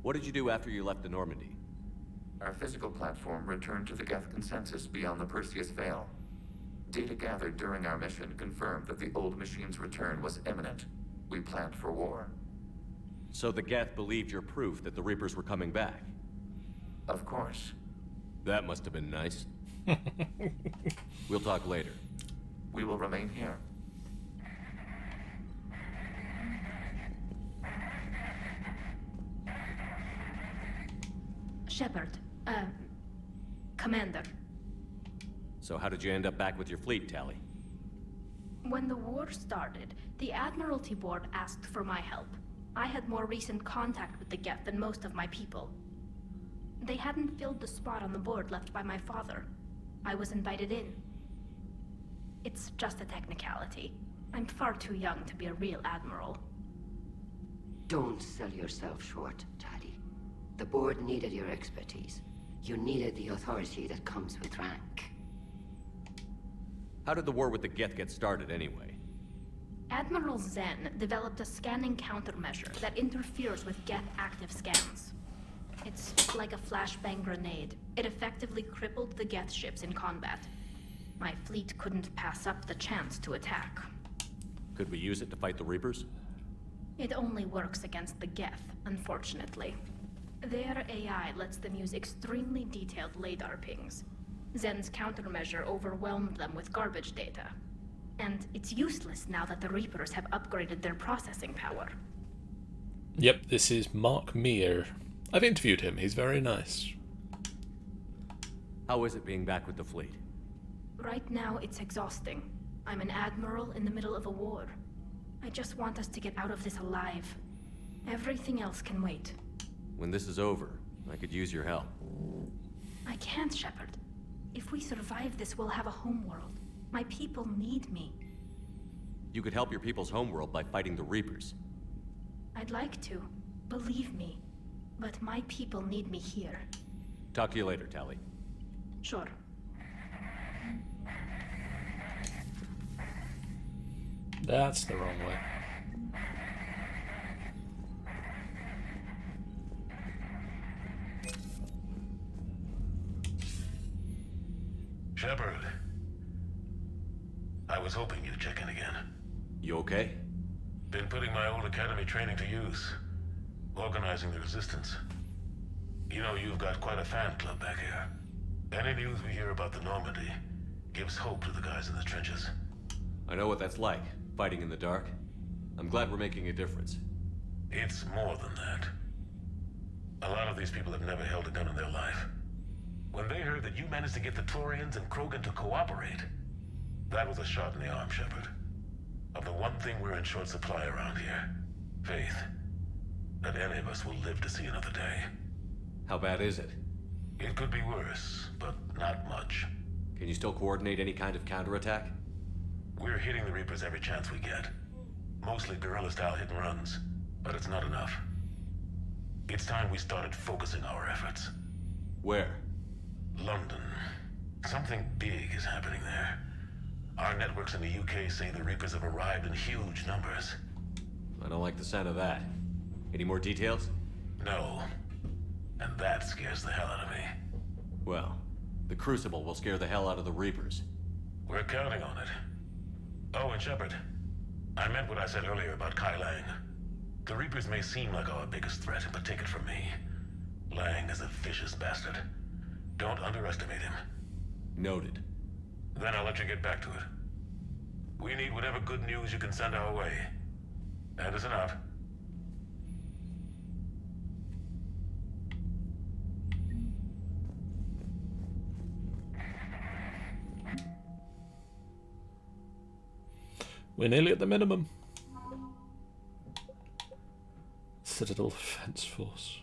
What did you do after you left the Normandy? Our physical platform returned to the Geth consensus beyond the Perseus Veil. Data gathered during our mission confirmed that the old machine's return was imminent. We planned for war. So the Geth believed your proof that the Reapers were coming back? Of course. That must have been nice. We'll talk later. We will remain here. Shepard, Commander. So how did you end up back with your fleet, Tali? When the war started, the Admiralty Board asked for my help. I had more recent contact with the Geth than most of my people. They hadn't filled the spot on the board left by my father. I was invited in. It's just a technicality. I'm far too young to be a real admiral. Don't sell yourself short, Tali. The board needed your expertise. You needed the authority that comes with rank. How did the war with the Geth get started, anyway? Admiral Zen developed a scanning countermeasure that interferes with Geth active scans. It's like a flashbang grenade. It effectively crippled the Geth ships in combat. My fleet couldn't pass up the chance to attack. Could we use it to fight the Reapers? It only works against the Geth, unfortunately. Their AI lets them use extremely detailed LADAR pings. Zen's countermeasure overwhelmed them with garbage data. And it's useless now that the Reapers have upgraded their processing power. Yep, this is Mark Meir. I've interviewed him. He's very nice. How is it being back with the fleet? Right now, it's exhausting. I'm an admiral in the middle of a war. I just want us to get out of this alive. Everything else can wait. When this is over, I could use your help. I can't, Shepard. If we survive this, we'll have a homeworld. My people need me. You could help your people's homeworld by fighting the Reapers. I'd like to. Believe me. But my people need me here. Talk to you later, Tali. Sure. That's the wrong way. Shepard. I was hoping you'd check in again. You okay? Been putting my old academy training to use. Organizing the resistance. You know, you've got quite a fan club back here. Any news we hear about the Normandy gives hope to the guys in the trenches. I know what that's like, fighting in the dark. I'm glad we're making a difference. It's more than that. A lot of these people have never held a gun in their life. When they heard that you managed to get the Quarians and Krogan to cooperate, that was a shot in the arm, Shepard. Of the one thing we're in short supply around here, faith. That any of us will live to see another day. How bad is it? It could be worse, but not much. Can you still coordinate any kind of counterattack? We're hitting the Reapers every chance we get. Mostly guerrilla-style hit and runs, but it's not enough. It's time we started focusing our efforts. Where? London. Something big is happening there. Our networks in the UK say the Reapers have arrived in huge numbers. I don't like the sound of that. Any more details? No. And that scares the hell out of me. Well, the Crucible will scare the hell out of the Reapers. We're counting on it. Oh, and Shepard, I meant what I said earlier about Kai Lang. The Reapers may seem like our biggest threat, but take it from me. Lang is a vicious bastard. Don't underestimate him. Noted. Then I'll let you get back to it. We need whatever good news you can send our way. Anderson out. We're nearly at the minimum. Citadel Defense Force.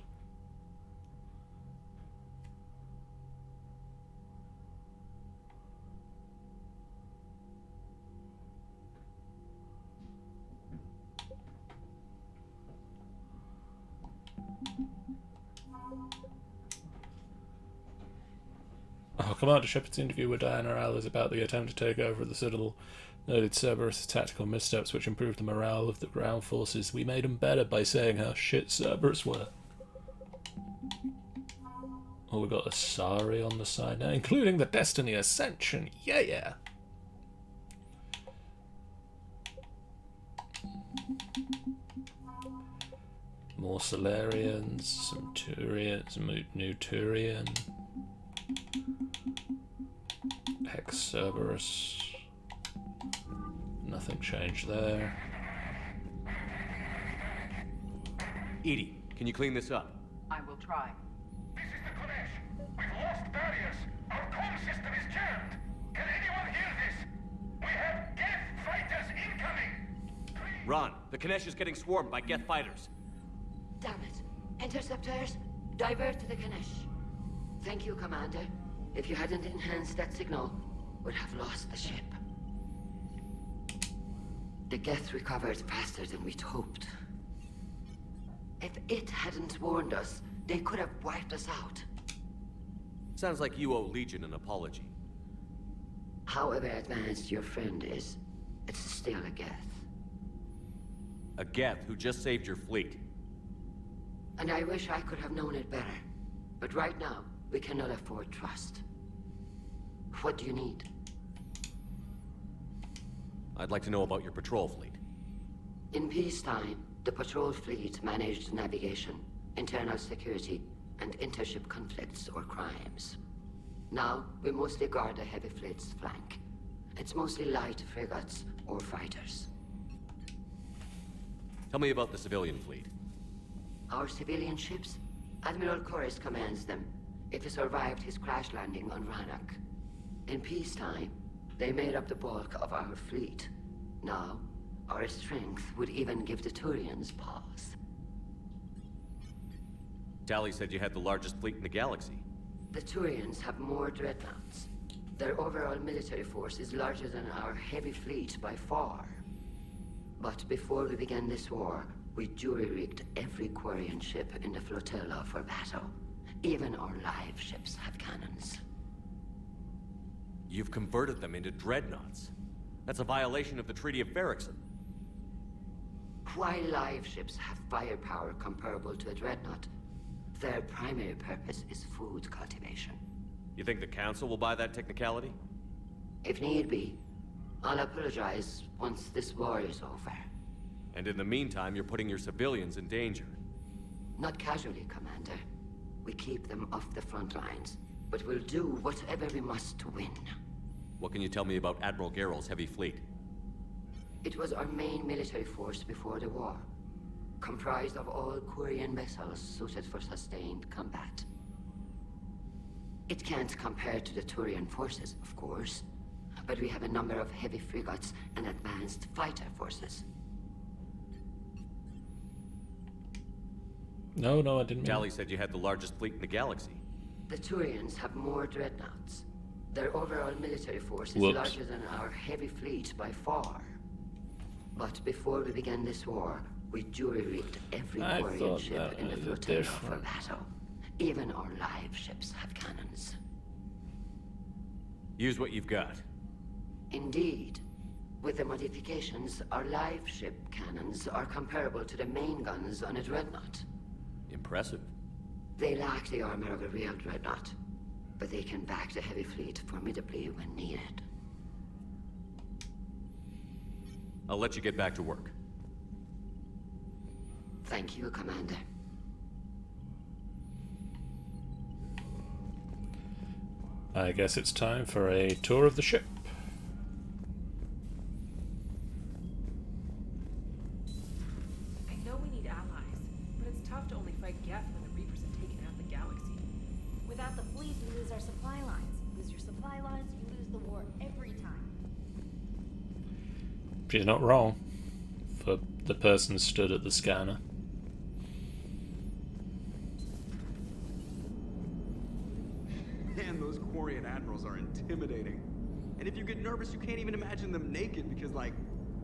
Oh, Commander Shepard's interview with Diana Al is about the attempt to take over the Citadel. Noted Cerberus' tactical missteps which improved the morale of the ground forces. We made them better by saying how shit Cerberus were. Oh, we got Asari on the side now, including the Destiny Ascension. Yeah, yeah. More Solarians, some Turians, some new Turian. Cerberus. Nothing changed there. Edie, can you clean this up? I will try. This is the Kodesh. We've lost barriers. Our comm system is jammed. Can anyone hear this? We have Geth fighters incoming. Ron, the Kanesh is getting swarmed by Geth fighters. Damn it. Interceptors, divert to the Ganesh. Thank you, Commander. If you hadn't enhanced that signal, we'd have lost the ship. The Geth recovered faster than we'd hoped. If it hadn't warned us, they could have wiped us out. Sounds like you owe Legion an apology. However advanced your friend is, it's still a Geth. A Geth who just saved your fleet. And I wish I could have known it better. But right now, we cannot afford trust. What do you need? I'd like to know about your patrol fleet. In peacetime, the patrol fleet managed navigation, internal security, and intership conflicts or crimes. Now, we mostly guard the heavy fleet's flank. It's mostly light frigates or fighters. Tell me about the civilian fleet. Our civilian ships? Admiral Corus commands them. If he survived his crash landing on Rannoch. In peacetime, they made up the bulk of our fleet. Now, our strength would even give the Turians pause. Tali said you had the largest fleet in the galaxy. The Turians have more dreadnoughts. Their overall military force is larger than our heavy fleet by far. But before we began this war, we jury-rigged every Quarian ship in the flotilla for battle. Even our live ships have cannons. You've converted them into dreadnoughts. That's a violation of the Treaty of Ferrixon. While live ships have firepower comparable to a dreadnought, their primary purpose is food cultivation. You think the Council will buy that technicality? If need be, I'll apologize once this war is over. And in the meantime, you're putting your civilians in danger. Not casually, Commander. We keep them off the front lines, but we'll do whatever we must to win. What can you tell me about Admiral Geralt's heavy fleet? It was our main military force before the war, comprised of all Quarian vessels suited for sustained combat. It can't compare to the Turian forces, of course, but we have a number of heavy frigates and advanced fighter forces. No, I didn't mean Tali said you had the largest fleet in the galaxy. The Turians have more dreadnoughts. Their overall military force is larger than our heavy fleet by far. But before we began this war, we jury-rigged every Quarian ship in the flotilla for battle. Even our live ships have cannons. Use what you've got. Indeed. With the modifications, our live ship cannons are comparable to the main guns on a dreadnought. Impressive. They lack the armor of a real dreadnought, but they can back the heavy fleet formidably when needed. I'll let you get back to work. Thank you, Commander. I guess it's time for a tour of the ship. I know we need allies, but it's tough to only fight Geth when the Reapers have taken half the galaxy. Without the fleet, you lose our supply lines. Lose your supply lines, you lose the war every time. She's not wrong. For the person stood at the scanner. Man, those Quarian admirals are intimidating. And if you get nervous, you can't even imagine them naked because, like,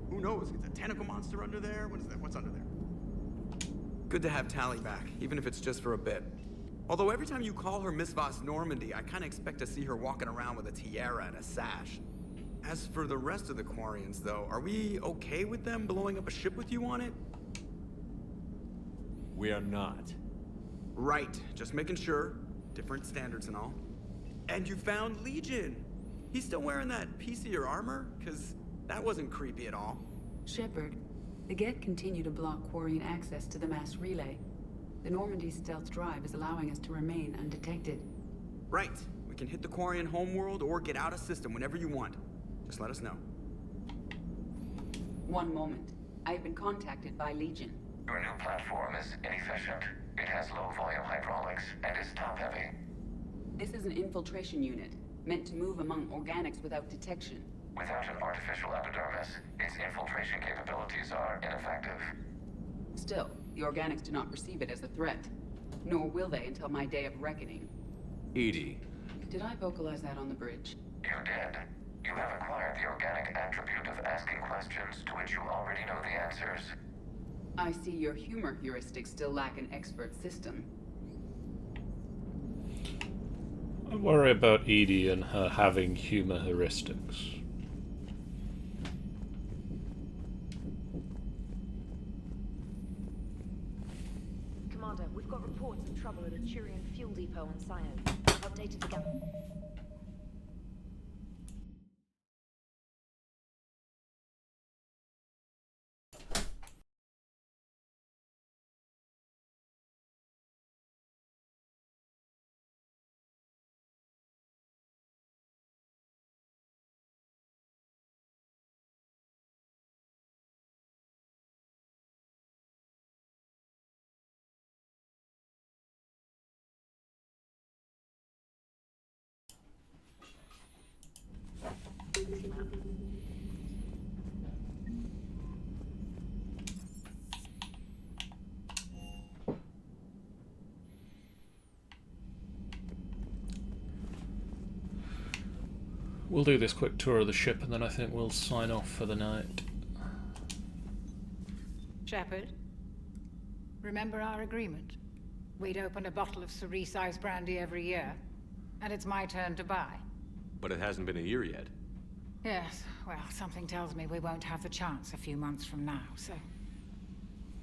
who knows? It's a tentacle monster under there? What is that? What's under there? Good to have Tali back, even if it's just for a bit. Although every time you call her Miss Voss Normandy, I kind of expect to see her walking around with a tiara and a sash. As for the rest of the Quarians, though, are we okay with them blowing up a ship with you on it? We are not. Right, just making sure. Different standards and all. And you found Legion! He's still wearing that piece of your armor? Because that wasn't creepy at all. Shepard, the Geth continue to block Quarian access to the mass relay. The Normandy stealth drive is allowing us to remain undetected. Right. We can hit the Quarian homeworld or get out of system whenever you want. Just let us know. One moment. I have been contacted by Legion. Your new platform is inefficient. It has low-volume hydraulics and is top-heavy. This is an infiltration unit, meant to move among organics without detection. Without an artificial epidermis, its infiltration capabilities are ineffective. Still, the organics do not perceive it as a threat. Nor will they until my day of reckoning. Edie. Did I vocalize that on the bridge? You did. You have acquired the organic attribute of asking questions to which you already know the answers. I see your humor heuristics still lack an expert system. I worry about Edie and her having humor heuristics. Commander, we've got reports of trouble at a Turian fuel depot on Scion. Updated the map. We'll do this quick tour of the ship and then I think we'll sign off for the night. Shepard, remember our agreement? We'd open a bottle of cerise-sized brandy every year, and it's my turn to buy. But it hasn't been a year yet. Yes, well, something tells me we won't have the chance a few months from now, so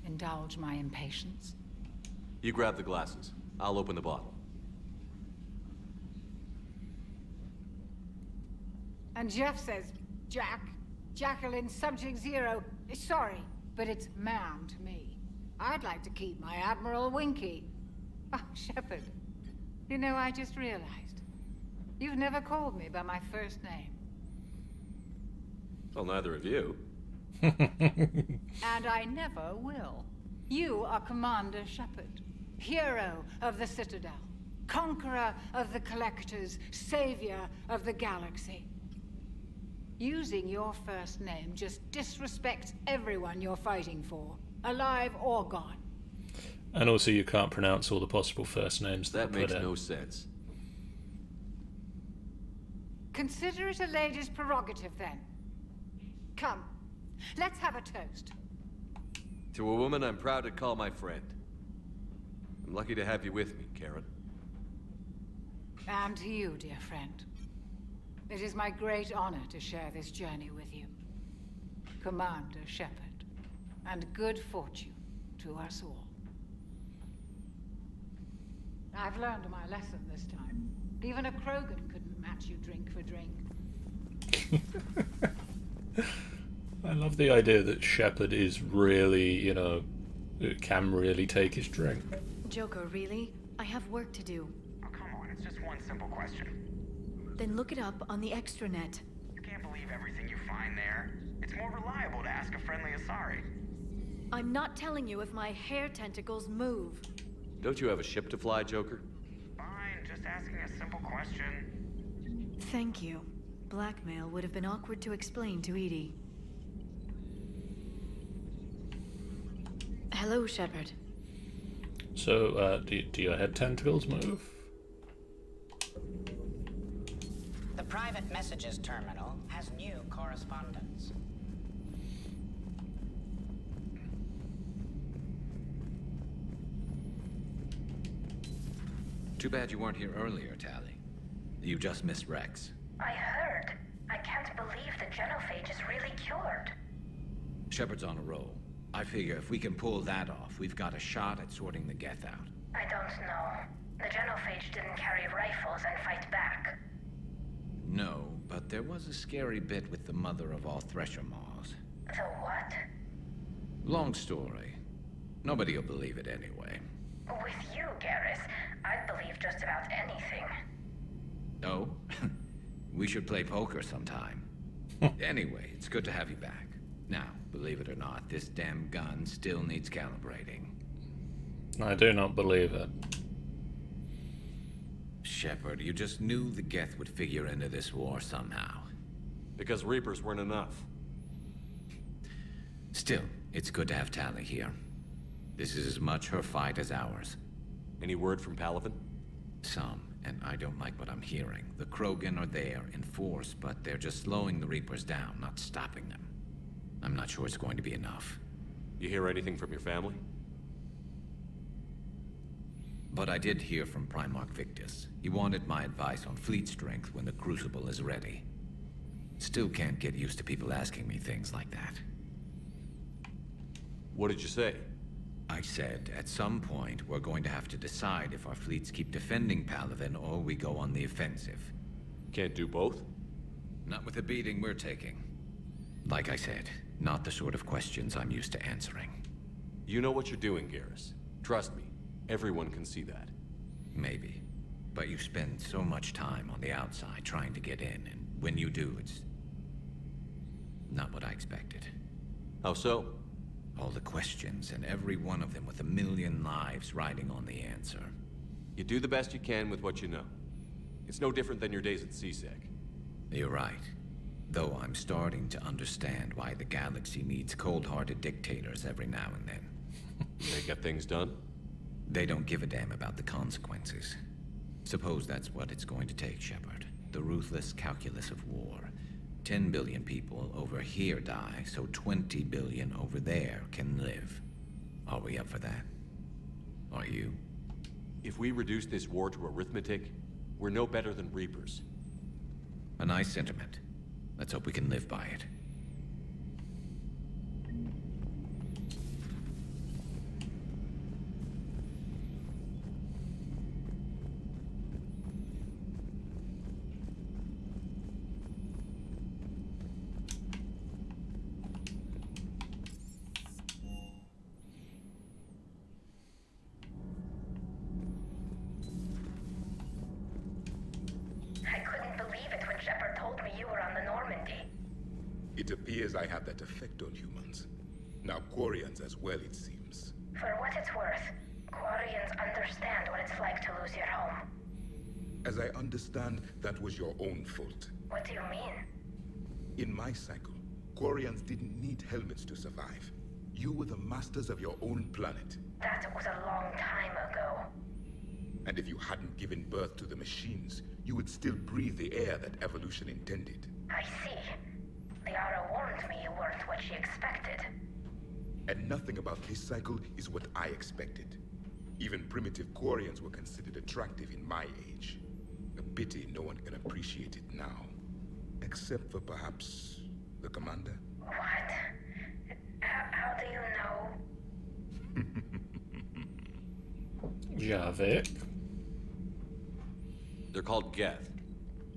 indulge my impatience. You grab the glasses. I'll open the bottle. And Jeff says, Jacqueline, Subject Zero, sorry, but it's ma'am to me. I'd like to keep my Admiral Winky. Oh, Shepard, you know, I just realized. You've never called me by my first name. Well, neither of you. And I never will. You are Commander Shepard, hero of the Citadel, conqueror of the Collectors, savior of the galaxy. Using your first name just disrespects everyone you're fighting for, alive or gone. And also you can't pronounce all the possible first names that makes no sense. Consider it a lady's prerogative, then. Come, let's have a toast. To a woman I'm proud to call my friend. I'm lucky to have you with me, Karen. And to you, dear friend. It is my great honor to share this journey with you. Commander Shepard. And good fortune to us all. I've learned my lesson this time. Even a Krogan couldn't match you drink for drink. I love the idea that Shepard is really, you know, can really take his drink. Joker, really? I have work to do. Oh, come on, it's just one simple question. Then look it up on the extranet. You can't believe everything you find there. It's more reliable to ask a friendly Asari. I'm not telling you if my hair tentacles move. Don't you have a ship to fly, Joker? Fine, just asking a simple question. Thank you. Blackmail would have been awkward to explain to Edie. Hello, Shepard. So, do your head tentacles move? The private messages terminal has new correspondence. Too bad you weren't here earlier, Tally. You just missed Rex. I heard. I can't believe the genophage is really cured. Shepard's on a roll. I figure if we can pull that off, we've got a shot at sorting the Geth out. I don't know. The genophage didn't carry rifles and fight back. No, but there was a scary bit with the mother of all Thresher Maws. The what? Long story. Nobody'll believe it anyway. With you, Garrus, I'd believe just about anything. Oh? We should play poker sometime. Anyway, it's good to have you back. Now, believe it or not, this damn gun still needs calibrating. I do not believe it. Shepard, you just knew the Geth would figure into this war somehow. Because Reapers weren't enough. Still, it's good to have Tally here. This is as much her fight as ours. Any word from Palaven? Some, and I don't like what I'm hearing. The Krogan are there in force, but they're just slowing the Reapers down, not stopping them. I'm not sure it's going to be enough. You hear anything from your family? But I did hear from Primarch Victus. He wanted my advice on fleet strength when the Crucible is ready. Still can't get used to people asking me things like that. What did you say? I said, at some point, we're going to have to decide if our fleets keep defending Palaven or we go on the offensive. Can't do both? Not with the beating we're taking. Like I said, not the sort of questions I'm used to answering. You know what you're doing, Garrus. Trust me, everyone can see that. Maybe. But you spend so much time on the outside trying to get in, and when you do, it's not what I expected. How so? All the questions, and every one of them with a million lives riding on the answer. You do the best you can with what you know. It's no different than your days at CSEC. You're right. Though I'm starting to understand why the galaxy needs cold-hearted dictators every now and then. They get things done? They don't give a damn about the consequences. Suppose that's what it's going to take, Shepard. The ruthless calculus of war. 10 billion people over here die, so 20 billion over there can live. Are we up for that? Are you? If we reduce this war to arithmetic, we're no better than Reapers. A nice sentiment. Let's hope we can live by it. I couldn't believe it when Shepard told me you were on the Normandy. It appears I have that effect on humans. Now Quarians as well, it seems. For what it's worth, Quarians understand what it's like to lose your home. As I understand, that was your own fault. What do you mean? In my cycle, Quarians didn't need helmets to survive. You were the masters of your own planet. That was a long time ago. And if you hadn't given birth to the machines, you would still breathe the air that evolution intended. I see. Liara warned me you weren't what she expected. And nothing about this cycle is what I expected. Even primitive Quarians were considered attractive in my age. A pity no one can appreciate it now. Except for perhaps the commander? What? How do you know? Javik. They're called Geth.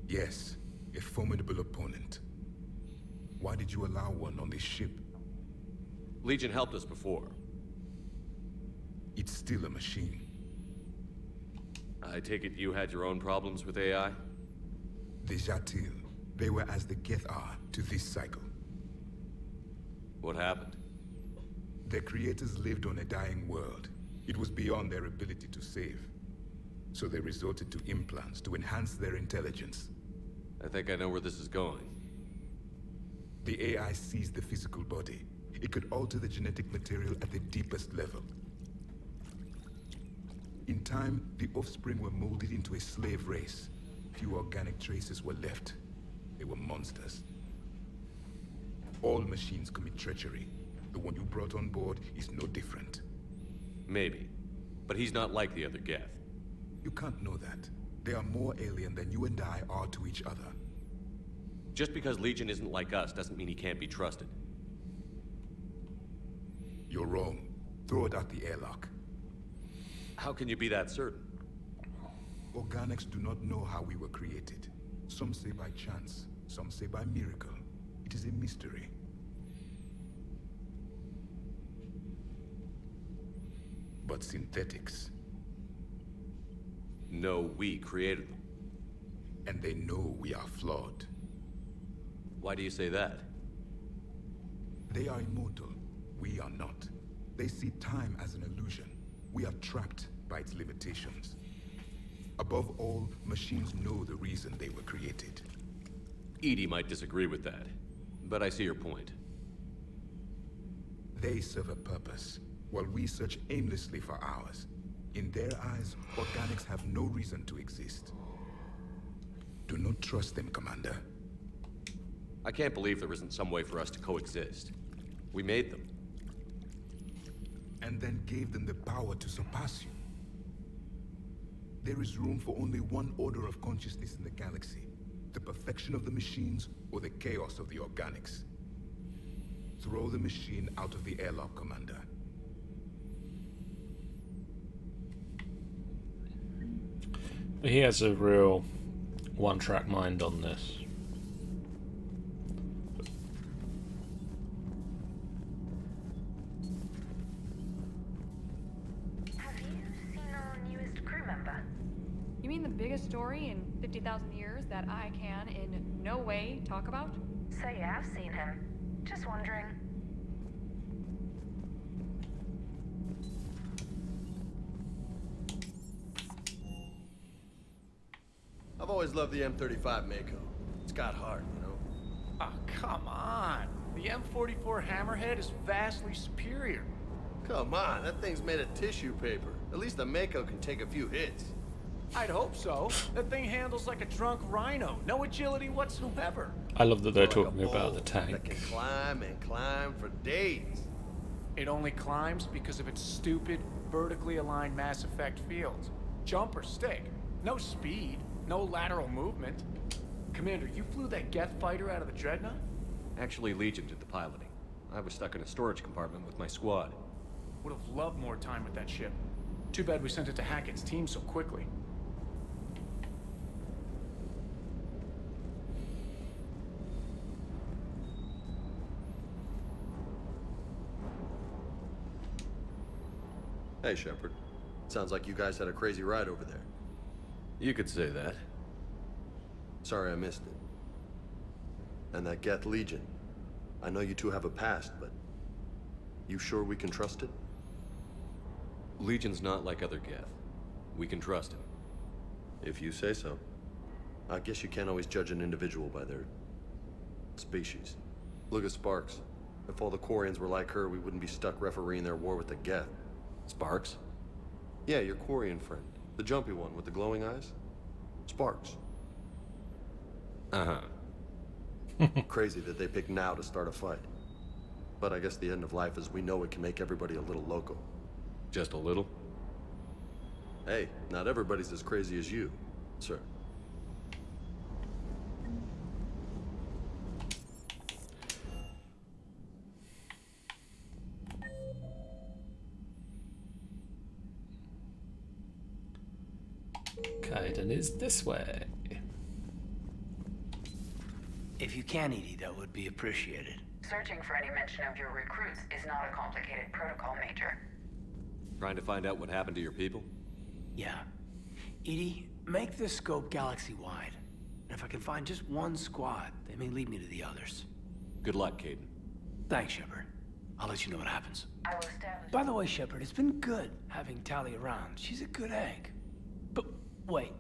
Yes, a formidable opponent. Why did you allow one on this ship? Legion helped us before. It's still a machine. I take it you had your own problems with AI? The Jatil, they were as the Geth are to this cycle. What happened? Their creators lived on a dying world. It was beyond their ability to save. So they resorted to implants to enhance their intelligence. I think I know where this is going. The AI sees the physical body. It could alter the genetic material at the deepest level. In time, the offspring were molded into a slave race. Few organic traces were left. They were monsters. All machines commit treachery. The one you brought on board is no different. Maybe. But he's not like the other Geth. You can't know that. They are more alien than you and I are to each other. Just because Legion isn't like us doesn't mean he can't be trusted. You're wrong. Throw it out the airlock. How can you be that certain? Organics do not know how we were created. Some say by chance, some say by miracle. It is a mystery. But synthetics... No, we created them. And they know we are flawed. Why do you say that? They are immortal. We are not. They see time as an illusion. We are trapped by its limitations. Above all, machines know the reason they were created. EDI might disagree with that, but I see your point. They serve a purpose, while we search aimlessly for ours. In their eyes, organics have no reason to exist. Do not trust them, Commander. I can't believe there isn't some way for us to coexist. We made them. And then gave them the power to surpass you. There is room for only one order of consciousness in the galaxy. The perfection of the machines or the chaos of the organics. Throw the machine out of the airlock, Commander. He has a real one-track mind on this. Have you seen our newest crew member? You mean the biggest story in 50,000 years that I can in no way talk about? So you have seen him. Just wondering. I've always loved the M35 Mako. It's got heart, you know? Ah, Come on. The M44 Hammerhead is vastly superior. Come on, that thing's made of tissue paper. At least the Mako can take a few hits. I'd hope so. That thing handles like a drunk rhino. No agility whatsoever. I love that they're Like a talking about the bull that tank. can climb and climb for days. It only climbs because of its stupid, vertically aligned Mass Effect fields. Jump or stick. No speed. No lateral movement. Commander, you flew that Geth fighter out of the Dreadnought? Actually, Legion did the piloting. I was stuck in a storage compartment with my squad. Would have loved more time with that ship. Too bad we sent it to Hackett's team so quickly. Hey, Shepard. Sounds like you guys had a crazy ride over there. You could say that. Sorry I missed it. And that Geth Legion. I know you two have a past, but you sure we can trust it? Legion's not like other Geth. We can trust him. If you say so. I guess you can't always judge an individual by their species. Look at Sparks. If all the Quarians were like her, we wouldn't be stuck refereeing their war with the Geth. Sparks? Yeah, your Quarian friend. The jumpy one with the glowing eyes. Sparks. Uh-huh. Crazy that they pick now to start a fight. But I guess the end of life as we know it can make everybody a little loco. Just a little? Hey, not everybody's as crazy as you, sir. Kaiden is this way. If you can, Edie, that would be appreciated. Searching for any mention of your recruits is not a complicated protocol, Major. Trying to find out what happened to your people? Yeah. Edie, make this scope galaxy-wide. And if I can find just one squad, they may lead me to the others. Good luck, Kaiden. Thanks, Shepard. I'll let you know what happens. I will establish... By the way, Shepard, it's been good having Tali around. She's a good egg. But wait.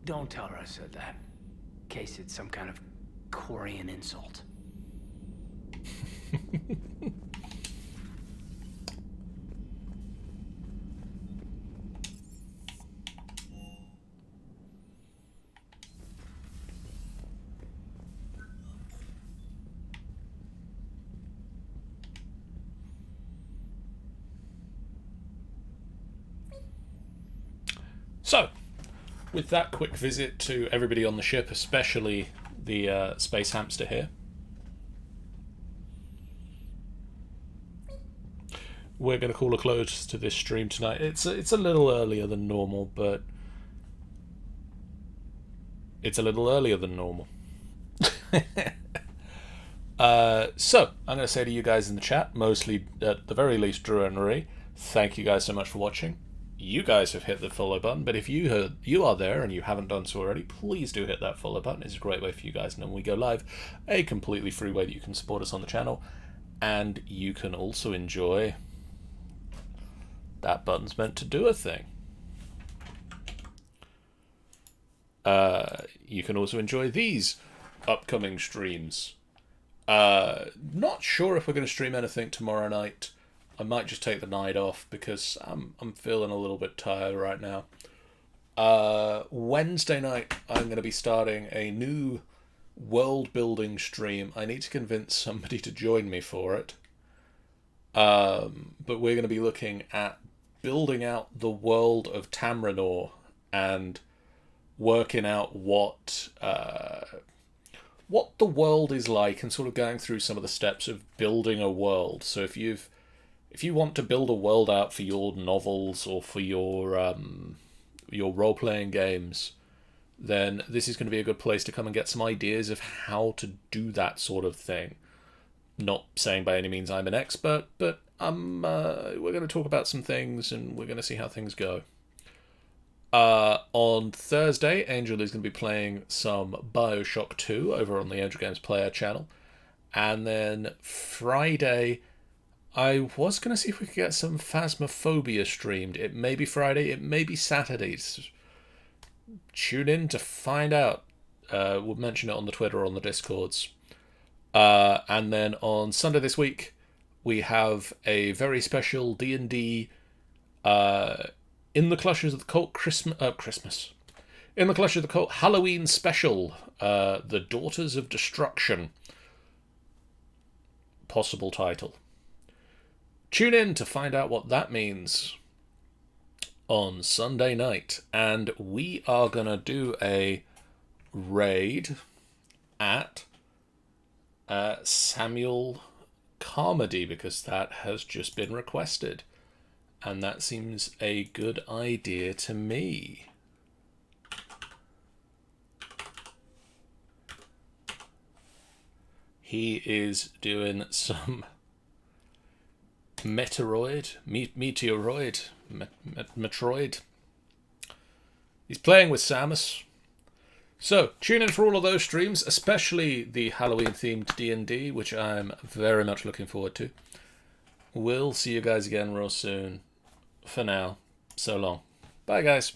Don't tell her I said that. In case it's some kind of Quarian insult. So, with that quick visit to everybody on the ship, especially the space hamster here, we're going to call a close to this stream tonight. It's a little earlier than normal, but it's a little earlier than normal. So, I'm going to say to you guys in the chat, mostly at the very least Drew and Marie, thank you guys so much for watching. You guys have hit the follow button, but if you are there and you haven't done so already, please do hit that follow button. It's a great way for you guys to know when we go live, a completely free way that you can support us on the channel, and you can also enjoy... That button's meant to do a thing. You can also enjoy these upcoming streams. Not sure if we're going to stream anything tomorrow night. I might just take the night off because I'm feeling a little bit tired right now. Wednesday night, I'm going to be starting a new world building stream. I need to convince somebody to join me for it. But we're going to be looking at building out the world of Tamranor and working out what the world is like and sort of going through some of the steps of building a world. So if you want to build a world out for your novels or for your role-playing games, then this is going to be a good place to come and get some ideas of how to do that sort of thing. Not saying by any means I'm an expert, but we're going to talk about some things and we're going to see how things go. On Thursday, Angel is going to be playing some BioShock 2 over on the Angel Games Player channel. And then Friday, I was going to see if we could get some Phasmophobia streamed. It may be Friday, it may be Saturday. Tune in to find out. We'll mention it on the Twitter or on the Discords. And then on Sunday this week, we have a very special D&D In the Clutches of the Cult Christmas. In the Clutches of the Cult Halloween special, The Daughters of Destruction. Possible title. Tune in to find out what that means on Sunday night. And we are going to do a raid at Samuel Carmody, because that has just been requested. And that seems a good idea to me. He is doing some Metroid. He's playing with Samus. So, tune in for all of those streams, especially the Halloween-themed D&D, which I'm very much looking forward to. We'll see you guys again real soon. For now, so long. Bye, guys.